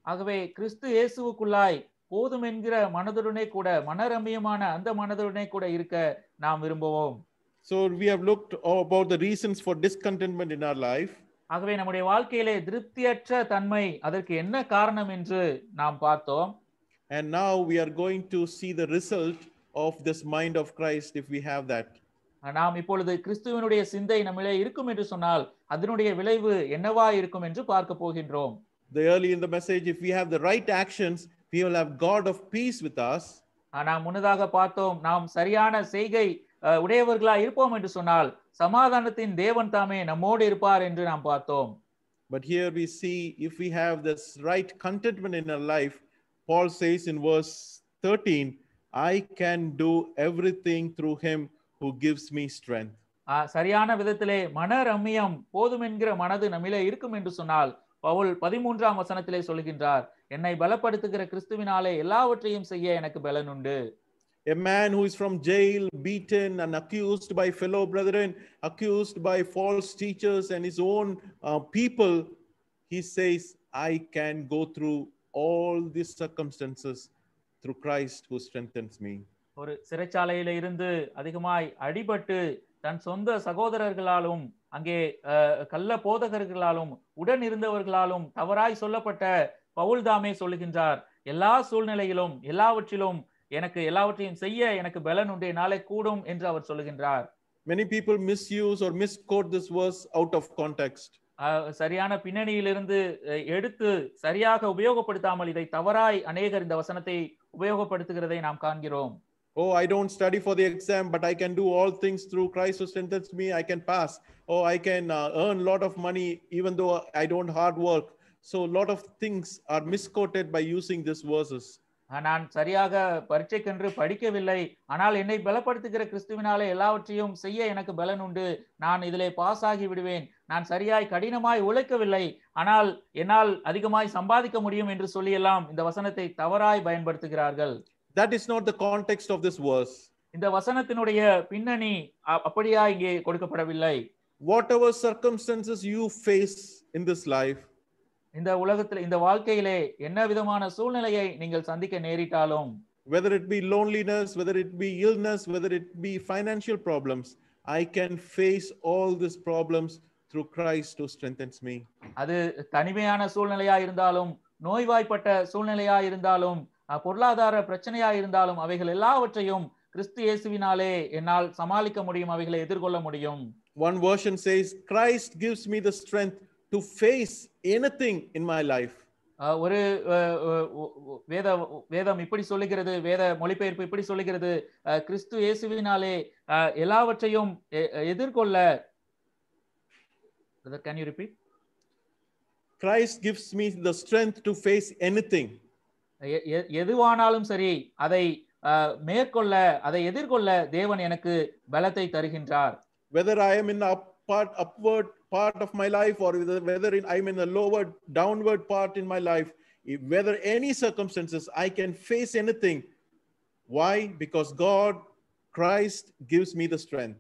ஆகவே கிறிஸ்து இயேசுவுக்குள்ளாய் போதும் என்கிற மனதுடனே கூட மனரம்யமான அந்த மனதுடனே கூட இருக்க நாம் விரும்புவோம். So we have looked about the reasons for discontentment in our life. ஆகவே நம்முடைய வாழ்க்கையிலே திருப்தியற்ற தன்மை அதற்கு என்ன காரணம் என்று நாம் பார்த்தோம். And now we are going to see the result of this mind of Christ if we have that. நாம் இப்பொழுது கிறிஸ்துவினுடைய சிந்தை நம்மிலே இருக்கும் என்று சொன்னால் அதனுடைய விளைவு என்னவா இருக்கும் என்று பார்க்க போகின்றோம். Early in the message, if we have the right actions, we will have God of peace with us. நாம் முன்னதாக பார்த்தோம், நாம் சரியான செய்கை உடையவர்களா இருப்போம் என்று சொன்னால் சமாதானத்தின் தேவன் தாமே நம்மோடு இருப்பார் என்று நாம் பார்த்தோம். But here we see if we have this right contentment in our life, Paul says in verse 13, I can do everything through him who gives me strength. சரியான விதத்திலே மன ரம்மியம் போதும் என்கிற மனது நம்மிலே இருக்கும் என்று சொன்னால் பவுல் 13ஆம் வசனத்திலே சொல்கின்றார், என்னை பலப்படுத்துகிற கிறிஸ்துவினாலே எல்லாவற்றையும் செய்ய எனக்கு பலன் உண்டு. A man who is from jail, beaten and accused by fellow brethren, accused by false teachers and his own people, he says, I can go through all these circumstances through Christ who strengthens me. ஒரு சிறைச்சாலையில இருந்து அதிகமாய் அடிபட்டு தன் சொந்த சகோதரர்களாலும் அங்கே கள்ள போதகர்களாலும் உடன் இருந்தவர்களாலும் தவறாய் சொல்லப்பட்ட பவுல் தாமே சொல்லுகின்றார், எல்லா சூழ்நிலையிலும் எல்லாவற்றிலும் எனக்கு எல்லாவற்றையும் செய்ய எனக்கு பலன் உண்டு, நாளை கூடும் என்று அவர் சொல்லுகின்றார். Many people misuse or misquote this verse out of context. சரியான பின்னணியிலிருந்து எடுத்து சரியாக உபயோகப்படுத்தாமல் இதை தவறாய் அநேகர் இந்த வசனத்தை உபயோகப்படுத்துகிறதை நாம் காண்கிறோம். Oh, I don't study for the exam, but I can do all things through Christ who strengthens me. I can pass. Oh, I can earn a lot of money even though I don't hard work. So a lot of things are misquoted by using these verses. நான் சரியாக பரீட்சைக்கென்று படிக்கவில்லை, ஆனால் என்னை பலப்படுத்துகிற கிறிஸ்துவினாலே எல்லாவற்றையும் செய்ய எனக்கு பலன் உண்டு, நான் இதிலே பாஸ் ஆகி விடுவேன், நான் சரியாய் கடினமாய் உழைக்கவில்லை, ஆனால் என்னால் அதிகமாய் சம்பாதிக்க முடியும் என்று சொல்லி எல்லாம் இந்த வசனத்தை தவறாய் பயன்படுத்துகிறார்கள். That is not the context of this verse. இந்த வசனத்தினுடைய பின்னணி அப்படியா இங்கே கொடுக்கப்படவில்லை. Whatever circumstances you face in this life, இந்த உலகத்தில் இந்த வாழ்க்கையிலே என்ன விதமான சூழ்நிலையை நீங்கள் சந்திக்க நேரிட்டாலும், whether it be loneliness, whether it be illness, whether it be financial problems, I can face all these problems through Christ who strengthens me. அது தனிமையான சூழ்நிலையா இருந்தாலும், நோய்வாய்ப்பட்ட சூழ்நிலையா இருந்தாலும், பொருளாதார பிரச்சனையா இருந்தாலும் அவைகள் எல்லாவற்றையும் கிறிஸ்து இயேசுவினாலே என்னால் சமாளிக்க முடியும், அவைகளை எதிர்கொள்ள முடியும். One version says, Christ gives me the strength to face anything in my life. ஒரு வேதம் இப்படி சொல்லுகிறது, வேத மொழிபெயர்ப்பு இப்படி சொல்லுகிறது, கிறிஸ்து இயேசுவினாலே எல்லாவற்றையும் எதிர்கொள்ள. Can you repeat? Christ gives me the strength to face anything. எதுவானாலும் சரி அதை மேற்கொள்ள, அதை எதிர்கொள்ள தேவன் எனக்கு பலத்தை தருகின்றார். Whether I am in the upward part of my life or whether I'm in the lower downward part in my life, whether any circumstances, I can face anything. Why? Because God, Christ gives me the strength.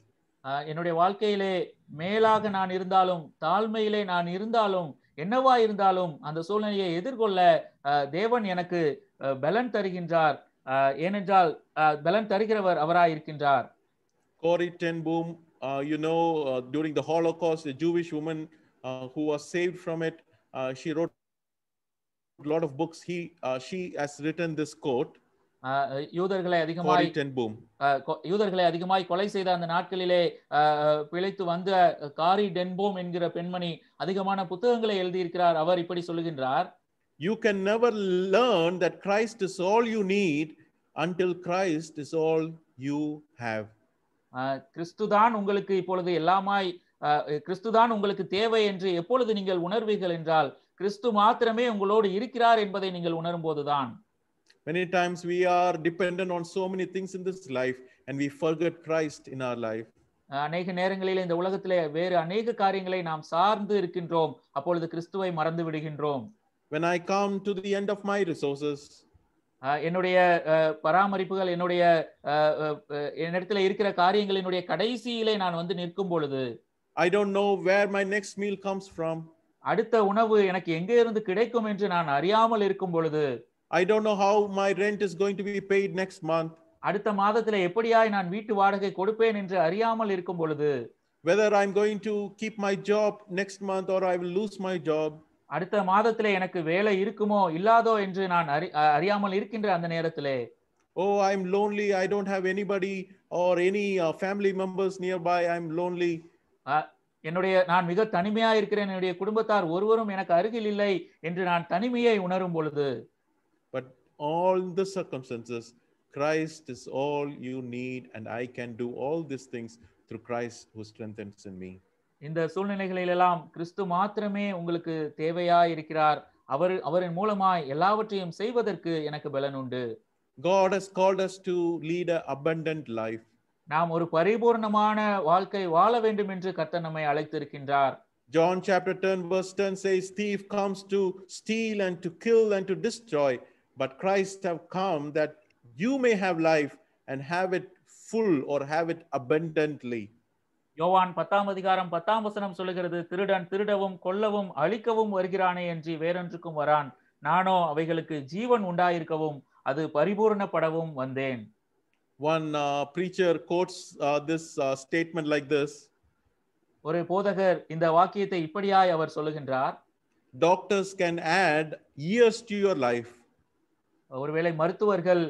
என்னுடைய வாழ்க்கையிலே மேலாக நான் இருந்தாலும் தாழ்மையிலே நான் இருந்தாலும் என்னவா இருந்தாலும் அந்த சூழ்நிலையை எதிர்கொள்ள தேவன் எனக்கு பலன் தருகின்றார். ஏனென்றால் பலன் தருகிறவர் அவராய் இருக்கின்றார். Corrie ten Boom, during the Holocaust, a Jewish woman who was saved from it, she wrote a lot of books. She has written this quote. யூதர்களை அதிகமாய் கொலை செய்த அந்த நாட்களிலே பிழைத்து வந்த காரி டென்போம் என்கிற பெண்மணி அதிகமான புத்தகங்களை எழுதியிருக்கிறார். அவர் இப்படி சொல்லுகின்றார், You can never learn that Christ is all you need until Christ is all you have. கிறிஸ்துதான் உங்களுக்கு இப்பொழுது எல்லாமாய், கிறிஸ்துதான் உங்களுக்கு தேவை என்று எப்பொழுது நீங்கள் உணர்வீர்கள் என்றால் கிறிஸ்து மாத்திரமே உங்களோடு இருக்கிறார் என்பதை நீங்கள் உணரும் போதுதான். Many times we are dependent on so many things in this life and we forget Christ in our life. அநேக நேரங்களில் இந்த உலகத்திலே வேறு அநேக காரியங்களை நாம் சார்ந்து இருக்கின்றோம், அப்பொழுது கிறிஸ்துவை மறந்து விடுகின்றோம். When I come to the end of my resources, என்னுடைய பராமரிப்புகள், என்னிடத்தில் இருக்கிற காரியங்களினுடைய கடைசியிலே நான் வந்து நிற்கும் பொழுது, I don't know where my next meal comes from. அடுத்த உணவு எனக்கு எங்கே இருந்து கிடைக்கும் என்று நான் அறியாமல் இருக்கும் பொழுது, I don't know how my rent is going to be paid next month. அடுத்த மாதத்திலே எப்படியாய் நான் வீட்டு வாடகை கொடுப்பேன் என்று அறியாமல் இருக்கும் பொழுது, whether I'm going to keep my job next month or I will lose my job. அடுத்த மாதத்திலே எனக்கு வேலை இருக்குமோ இல்லாதோ என்று நான் அறியாமல் இருக்கின்ற அந்த நேரத்திலே, Oh, I'm lonely. I don't have anybody or any family members nearby. I'm lonely. நான் மிக தனிமையா இருக்கிறேன், என்னுடைய குடும்பத்தார் ஒருவரும் எனக்கு அருகில் இல்லை என்று நான் தனிமையை உணரும் பொழுது, But all the circumstances, Christ is all you need, and I can do all these things through Christ who strengthens in me. இந்த சூழ்நிலைகளிலெல்லாம் கிறிஸ்து மாத்திரமே உங்களுக்கு தேவையா இருக்கிறார். அவரின் மூலமாய் எல்லாவற்றையும் செய்வதற்கு எனக்கு பலன் உண்டு. God has called us to lead an abundant life. நாம் ஒரு பரிபூர்ணமான வாழ்க்கை வாழ வேண்டும் என்று கர்த்தர் நம்மை அழைத்திருக்கின்றார். John chapter 10 verse 10 says, thief comes to steal and to kill and to destroy, but Christ have come that you may have life and have it full or have it abundantly. யோவான் 10ஆம் அதிகாரம் 10ஆம் வசனம் சொல்லுகிறது, திருடன் திருடவும் கொல்லவும் அழிக்கவும் வருகிறானே என்று வேறொன்றுக்கும் வரான், நானோ அவைகளுக்கு ஜீவன் உண்டாயிருக்கவும் அது பரிபூர்ணப்படவும் வந்தேன். One preacher quotes this statement like this. ஒரு போதகர் இந்த வாக்கியத்தை இப்படியாய் அவர் சொல்லுகின்றார், doctors can add years to your life. ஒருவேளை மருத்துவர்கள்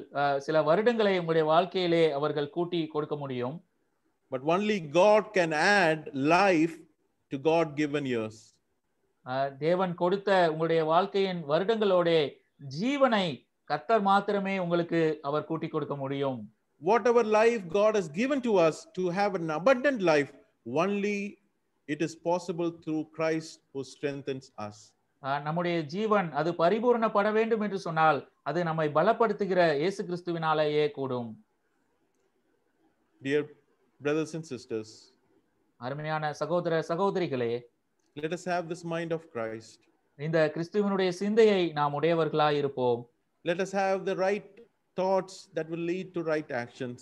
சில வருடங்களை உங்களுடைய வாழ்க்கையிலே அவர்கள் கூட்டி கொடுக்க முடியும். But only God can add life to God given years. தேவன் கொடுத்த உங்களுடைய வாழ்க்கையின் வருடங்களோட ஜீவனை கர்த்தர் மாத்திரமே உங்களுக்கு அவர் கூட்டி கொடுக்க முடியும். Whatever life God has given to us to have an abundant life, only it is possible through Christ who strengthens us. நம்முடைய ஜீவன் அது பரிபூர்ணப்பட வேண்டும் என்று சொன்னால் அது நம்மை பலப்படுத்துகிற இயேசு கிறிஸ்துவினாலேயே கூடும். Dear brothers and sisters, அருமையான சகோதர சகோதரிகளே, let us have this mind of Christ. இந்த கிறிஸ்துவினுடைய சிந்தையை நாம் உடையவர்களாய் இருப்போம். Let us have the right thoughts that will lead to right actions.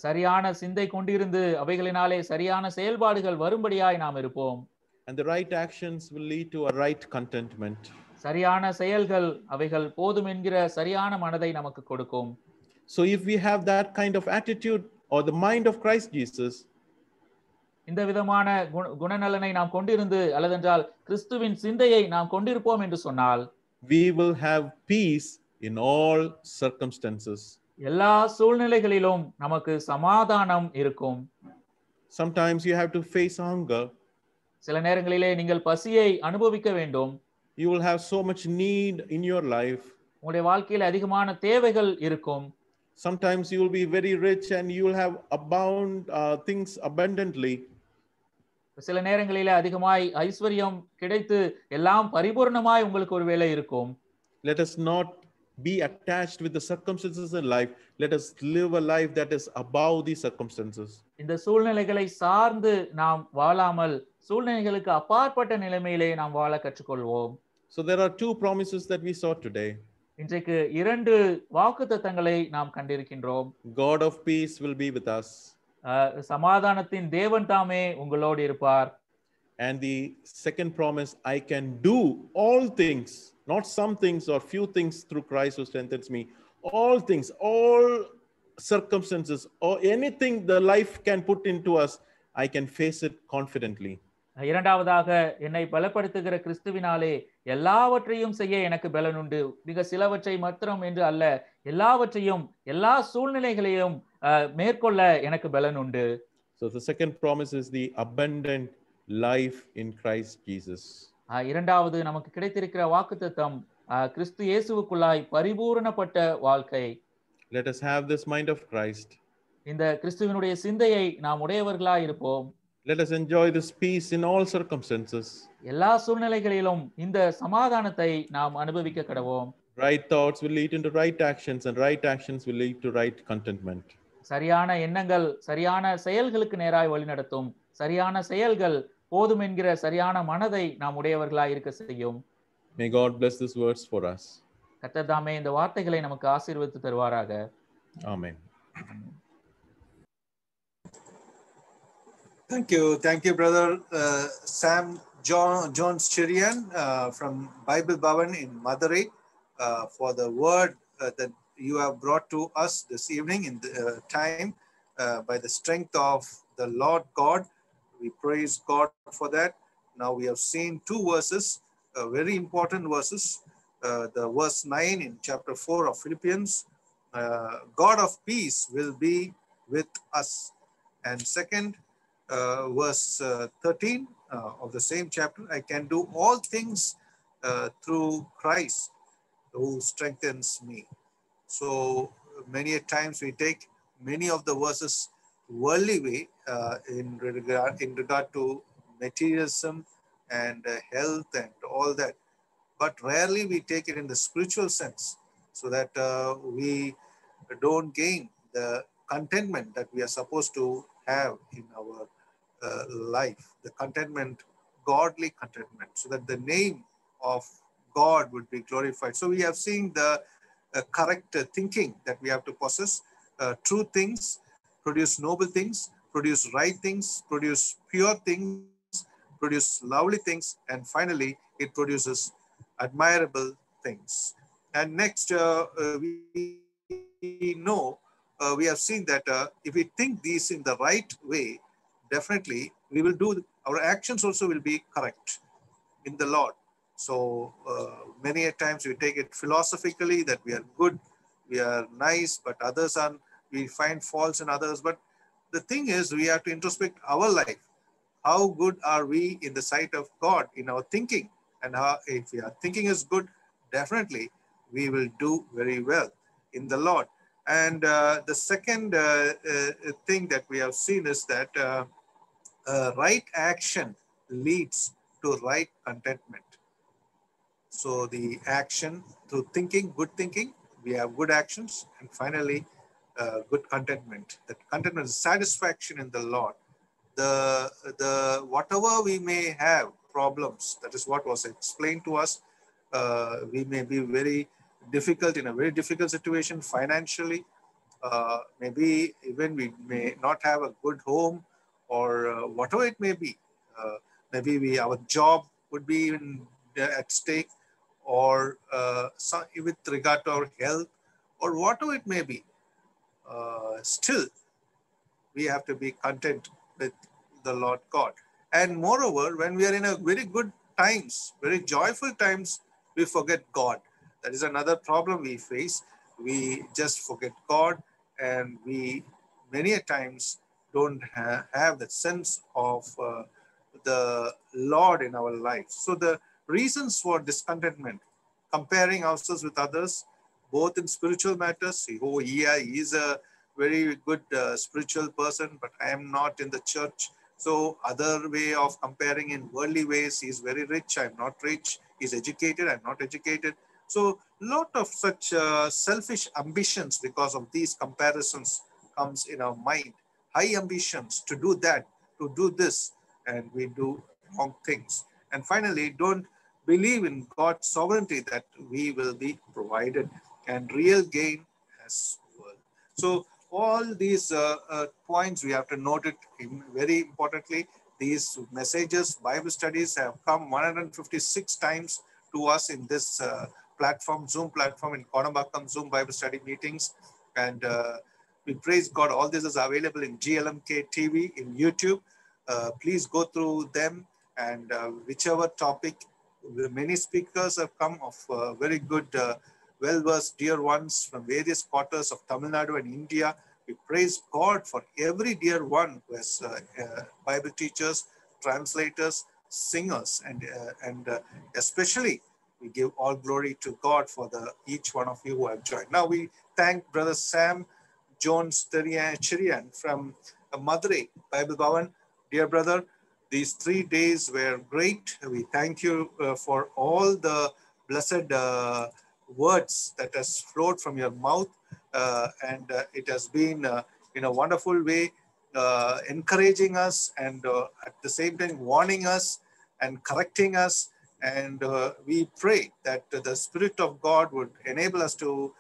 சரியான சிந்தை கொண்டிருந்து அவைகளினாலே சரியான செயல்பாடுகள் வரும்படியாய் நாம் இருப்போம். And the right actions will lead to a right contentment. சரியான செயல்கள் அவைகள் போதும் என்கிற சரியான மனதை நமக்கு கொடுக்கும். So if we have that kind of attitude or the mind of Christ Jesus, இந்த விதமான குணநலனை நாம் கொண்டிருந்து அல்லதென்றால் கிறிஸ்துவின் சிந்தையை நாம் கொண்டிருப்போம் என்று சொன்னால், we will have peace in all circumstances. எல்லா சூழ்நிலைகளிலும் நமக்கு சமாதானம் இருக்கும். Sometimes you have to face hunger. சில நேரங்களிலே நீங்கள் பசியை அனுபவிக்க வேண்டும். You will have so much need in your life. உங்களுடைய வாழ்க்கையில் அதிகமான தேவைகள் இருக்கும். Sometimes you will be very rich and you will have things abundantly. சில நேரங்களிலே அதிகமாய் ஐஸ்வர்யம் கிடைத்து எல்லாம் பரிபூர்ணமாய் உங்களுக்கு ஒரு வேலை இருக்கும். Let us not be attached with the circumstances in life. Let us live a life that is above these circumstances. இந்த சூழ்நிலைகளை சார்ந்து நாம் வாழாமல் சூழ்நிலைகளுக்கு அப்பாற்பட்ட நிலைமையிலே நாம் வாழ கற்றுக்கொள்வோம். So there are two promises that we saw today. இன்றைக்கு 2 வாக்குத்தத்தங்களை நாம் கண்டிருக்கின்றோம். God of peace will be with us. சமாதானத்தின் தேவன் தாமே உங்களோடு இருப்பார். And the second promise, I can do all things, not some things or few things, through Christ who strengthens me. All things, all circumstances, or anything the life can put into us, I can face it confidently. இரண்டாவதாக, என்னை பலப்படுத்துகிற கிறிஸ்துவினாலே எல்லாவற்றையும் செய்ய எனக்கு பலன் உண்டு. மிக சிலவற்றை மாத்திரம் என்று அல்ல, எல்லாவற்றையும் எல்லா சூழ்நிலைகளையும் மேற்கொள்ள எனக்கு பலன் உண்டு. So the second promise is the abundant life in Christ Jesus. இரண்டாவது நமக்கு கிடைத்திருக்கிற வாக்குத்தத்தம் கிறிஸ்து இயேசுவுக்குள்ளாய் பரிபூரணப்பட்ட வாழ்க்கை. Let us have this mind of Christ. இந்த கிறிஸ்துவினுடைய சிந்தையை நாம் உடையவர்களாய் இருப்போம். Let us enjoy this peace in all circumstances. எல்லா சூழ்நிலைகளிலும் இந்த சமாதானத்தை நாம் அனுபவிக்க கடவோம். Right thoughts will lead into right actions, and right actions will lead to right contentment. சரியான எண்ணங்கள் சரியான செயல்களுக்கு நேராய் வழிநடத்தும். சரியான செயல்கள் போதும் என்கிற சரியான மனதை நாம் உடையவர்களாய் இருக்க செய்யும். May God bless these words for us. கர்த்தர் தாமே இந்த வார்த்தைகளை நமக்கு ஆசீர்வதித்து தருவாராக. Amen. Thank you, brother Sam Jones Chirian from Bible Bhavan in Madurai for the word that you have brought to us this evening in the time by the strength of the Lord God. We praise God for that. Now we have seen two verses, very important verses. The verse 9 in chapter 4 of Philippians, God of peace will be with us. And second, verse 13 of the same chapter, I can do all things through Christ who strengthens me. So many a times we take many of the verses worldly way in regard to materialism and health and all that, but rarely we take it in the spiritual sense, so that we don't gain the contentment that we are supposed to have in our life, the contentment, godly contentment, so that the name of God would be glorified. So we have seen the correct thinking that we have to possess. True things produce noble things, produce right things, produce pure things, produce lovely things, and finally it produces admirable things. And next, we know, we have seen that if we think these in the right way, definitely we will do, our actions also will be correct in the Lord. So many a times we take it philosophically that we are good, we are nice, but others are, we find faults in others. But the thing is, we have to introspect our life. How good are we in the sight of God in our thinking? And how, if our thinking is good, definitely we will do very well in the Lord. And the second thing that we have seen is that right action leads to right contentment. So the action through thinking, good thinking, we have good actions, and finally good contentment. That contentment is satisfaction in the Lord. The whatever we may have problems, that is what was explained to us. We may be very difficult, in a very difficult situation financially. Maybe even we may not have a good home, or whatever it may be. Maybe our job would be at stake, or with regard to our health, or whatever it may be. Still, we have to be content with the Lord God. And moreover, when we are in a very good times, very joyful times, we forget God. That is another problem we face. We just forget God, and we many a times don't have that sense of the Lord in our life. So the reasons for discontentment, comparing ourselves with others, both in spiritual matters. Oh, yeah, he is a very good spiritual person, but I am not in the church. So other way of comparing in worldly ways, he's very rich, I'm not rich. He's educated, I'm not educated. So lot of such selfish ambitions because of these comparisons comes in our mind. High ambitions to do that, to do this, and we do wrong things. And finally, don't believe in God's sovereignty that we will be provided and real gain as well. So all these points we have to note it very importantly. These messages, Bible studies have come 156 times to us in this platform, Zoom platform in Kodambakam Zoom Bible study meetings. And we praise God. All this is available in GLMK TV, in YouTube. Please go through them, and whichever topic, many speakers have come of very good, well-versed dear ones from various quarters of Tamil Nadu and India. We praise God for every dear one who has Bible teachers, translators, singers, and especially we give all glory to God for each one of you who have joined. Now we thank Brother Sam Jones Chirian from Madurai Bible Bhavan. Dear brother, these 3 days were great. We thank you for all the blessed words that has flowed from your mouth. And it has been in a wonderful way, encouraging us, and at the same time warning us and correcting us. And we pray that the Spirit of God would enable us to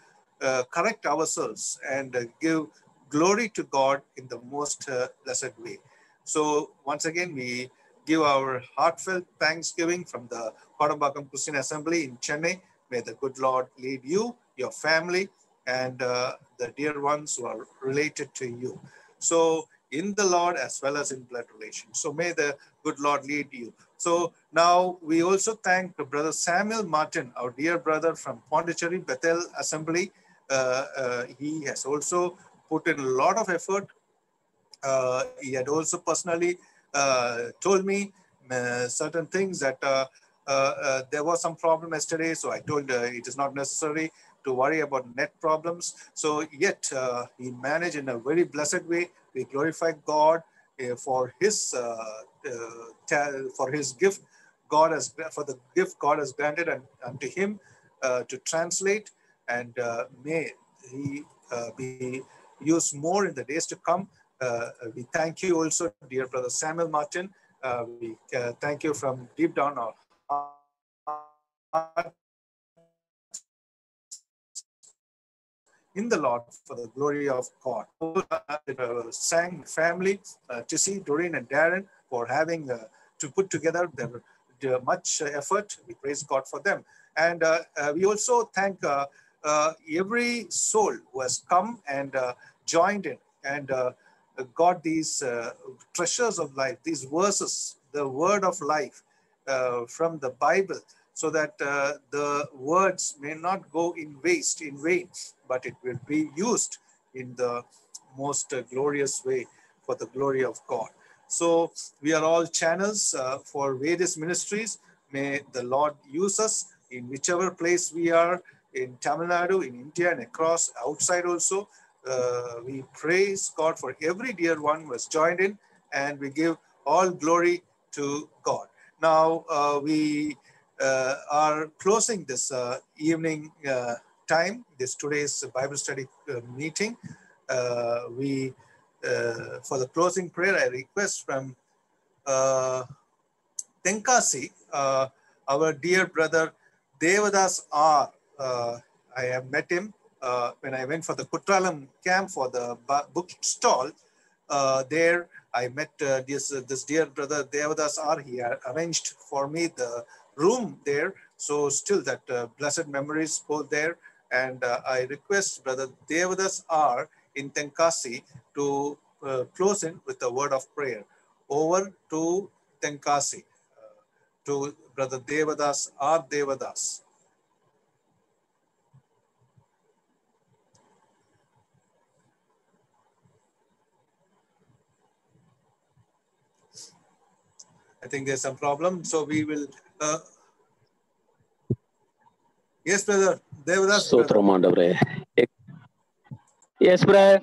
correct ourselves and give glory to God in the most blessed way. So once again, we give our heartfelt thanksgiving from the Kodambakam Christian Assembly in Chennai. May the good Lord lead you, your family, and the dear ones who are related to you. So in the Lord as well as in blood relations. So may the good Lord lead you. So now we also thank Brother Samuel Martin, our dear brother from Pondicherry Bethel Assembly. He has also put in a lot of effort. He had also personally told me certain things that there was some problem yesterday. So I told it is not necessary to worry about net problems. So yet he managed in a very blessed way. We glorify God for his gift. For the gift God has granted unto him to translate, and may he be used more in the days to come. We thank you also, dear Brother Samuel Martin. We thank you from deep down our heart in the Lord for the glory of God. Sang family, Tissy, Doreen, and Darren for having to put together their much effort. We praise God for them. And we also thank every soul who has come and joined in and got these treasures of life, these verses, the word of life from the Bible, so that the words may not go in vain, but it will be used in the most glorious way for the glory of God. So we are all channels for various ministries. May the Lord use us in whichever place we are, in Tamil Nadu, in India, and across outside also. We praise God for every dear one who has joined in, and we give all glory to God. Now we are closing this evening time, this today's Bible study meeting. For the closing prayer, I request from Tenkasi, our dear brother Devadas R. I have met him when I went for the Kutralam camp for the book stall. There I met this dear brother Devadas R. He arranged for me the room there. So still that blessed memories go there. And I request Brother Devadas R. in Tenkasi to close in with a word of prayer. Over to Tenkasi, to Brother Devadas R. Devadas. I think there's some problem, so we will. Yes, Brother Devadas. Yes, brother.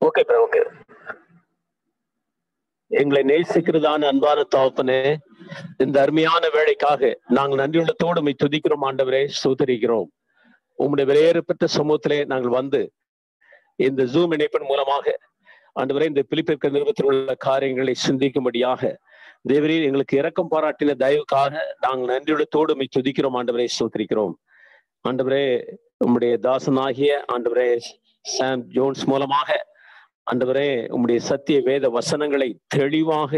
Okay, brother. Okay. எங்களை நேசிக்கிறதான அன்பான தகப்பனே, இந்த அருமையான வேளைக்காக நாங்கள் நன்றியுள்ளத்தோடு உம்மை துதிக்கிறோம் ஆண்டவரே, ஸ்தோத்திரிக்கிறோம். உம்முடைய விலையேறப்பட்ட சமூகத்திலே நாங்கள் வந்து இந்த ஜூம் இணைப்பின் மூலமாக ஆண்டவரே இந்த பிலிப்பியர் நிறுவனத்தில் உள்ள காரியங்களை சிந்திக்கும்படியாக தேவரே எங்களுக்கு இரக்கம் பாராட்டின தயவுக்காக நாங்கள் நன்றியுள்ளத்தோடு உம்மை துதிக்கிறோம் ஆண்டவரே, ஸ்தோத்திரிக்கிறோம். ஆண்டவரே உம்முடைய தாசனாகிய ஆண்டவரே சாம் ஜோன்ஸ் மூலமாக ஆண்டவரே உம்முடைய சத்திய வேத வசனங்களை தெளிவாக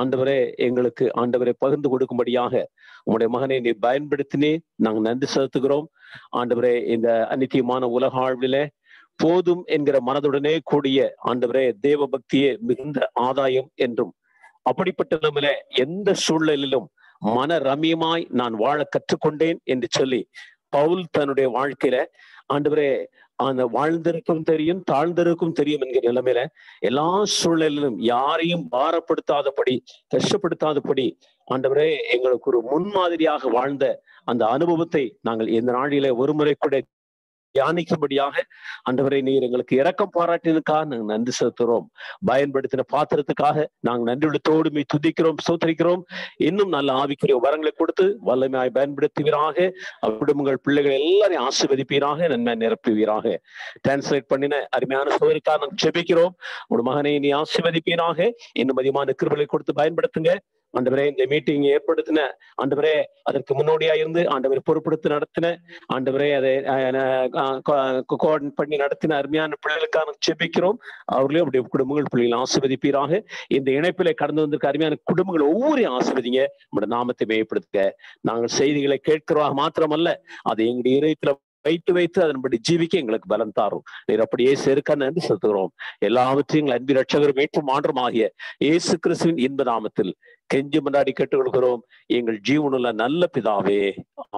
ஆண்டவரே எங்களுக்கு ஆண்டவரை பகிர்ந்து கொடுக்கும்படியாக உம்முடைய மகனை நீ பயன்படுத்தினே நாங்கள் நன்றி செலுத்துகிறோம். ஆண்டவரே இந்த அநித்தியமான உலக வாழ்விலே போதும் என்கிற மனதுடனே கூடிய ஆண்டவரே தேவ பக்தியே மிகுந்த ஆதாயம் என்றும், அப்படிப்பட்ட நிலையில எந்த சூழ்நிலையிலும் மன ரம்யமாய் நான் வாழ கற்றுக்கொண்டேன் என்று சொல்லி பவுல் தன்னுடைய வாழ்க்கையில ஆண்டவரே அந்த வாழ்ந்திருக்கும் தெரியும், தாழ்ந்திருக்கும் தெரியும் என்கிற நிலைமையில எல்லா சூழ்நிலையிலும் யாரையும் பாரப்படுத்தாதபடி, கஷ்டப்படுத்தாதபடி ஆண்டவரே எங்களுக்கு ஒரு முன்மாதிரியாக வாழ்ந்த அந்த அனுபவத்தை நாங்கள் இந்த நாளிலே ஒரு முறை கூட தியானிக்கும்படியாக ஆண்டவரை நீர் எங்களுக்கு இரக்கம் பாராட்டினதுக்காக நாங்கள் நன்றி செலுத்துகிறோம். பயன்படுத்தின பாத்திரத்துக்காக நாங்கள் நன்றியுள்ளத்தோடு துதிக்கிறோம், ஸ்தோத்திரிக்கிறோம். இன்னும் நல்ல ஆவிக்குரிய வரங்களை கொடுத்து வல்லமையாய் பயன்படுத்துவீராக. குடும்பங்கள் பிள்ளைகள் எல்லாரையும் ஆசீர்வதிப்பீராக, நன்மை நிரப்புவீராக. டிரான்ஸ்லேட் பண்ணின அருமையான சோதனைக்காக நாங்கள் ஜெபிக்கிறோம். உங்க மகனை நீ ஆசீர்வதிப்பீராக. இன்னும் அதிகமான கிருபைகளை கொடுத்து பயன்படுத்துங்க ஆண்டவரே. இந்த மீட்டிங் ஏற்படுத்தின ஆண்டவரே, அதற்கு முன்னோடியா இருந்து ஆண்டவரை பொறுப்படுத்தி நடத்தின ஆண்டவரே, அதை பண்ணி நடத்தின அருமையான பிள்ளைகளுக்காக ஜெபிக்கிறோம். அவர்களையும் அப்படி குடும்பங்கள் பிள்ளைகள் ஆசீர்வதிப்பீராக. இந்த இணைப்பிலே கடந்து வந்திருக்க அருமையான குடும்பங்கள் ஒவ்வொரு ஆசீர்வதிங்க. நம்முடைய நாமத்தை மேம்படுத்துங்க. நாங்கள் செய்திகளை கேட்கிறோம் மாத்திரமல்ல, அதை எங்களுடைய இதயத்துல வைத்து அதன்படி ஜீவிக்க எங்களுக்கு பலம் தாரும். நீர் அப்படியே சேர்க்க நன்றி செலுத்துகிறோம். எல்லாவற்றையும் எங்கள் அன்பின் ரட்சகர் மீட்பும் மான்றும் ஆகிய இயேசு கிறிஸ்துவின் இன்ப நாமத்தில் கெஞ்சி மன்றாடி கேட்டுக்கொள்கிறோம் எங்கள் ஜீவனுள்ள நல்ல பிதாவே.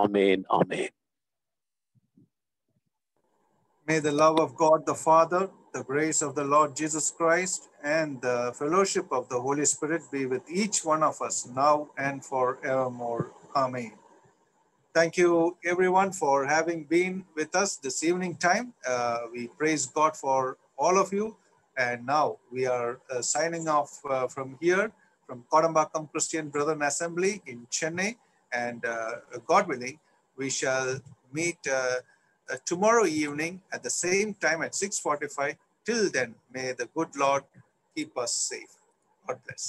ஆமேன், ஆமேன். May the love of God the Father, the grace of the Lord Jesus Christ, and the fellowship of the Holy Spirit be with each one of us now and forevermore. Amen. Thank you everyone for having been with us this evening time. We praise God for all of you. And now we are signing off from here, from Kodambakkam Christian Brethren Assembly in Chennai. And God willing, we shall meet tomorrow evening at the same time at 6:45. Till then, may the good Lord keep us safe. God bless.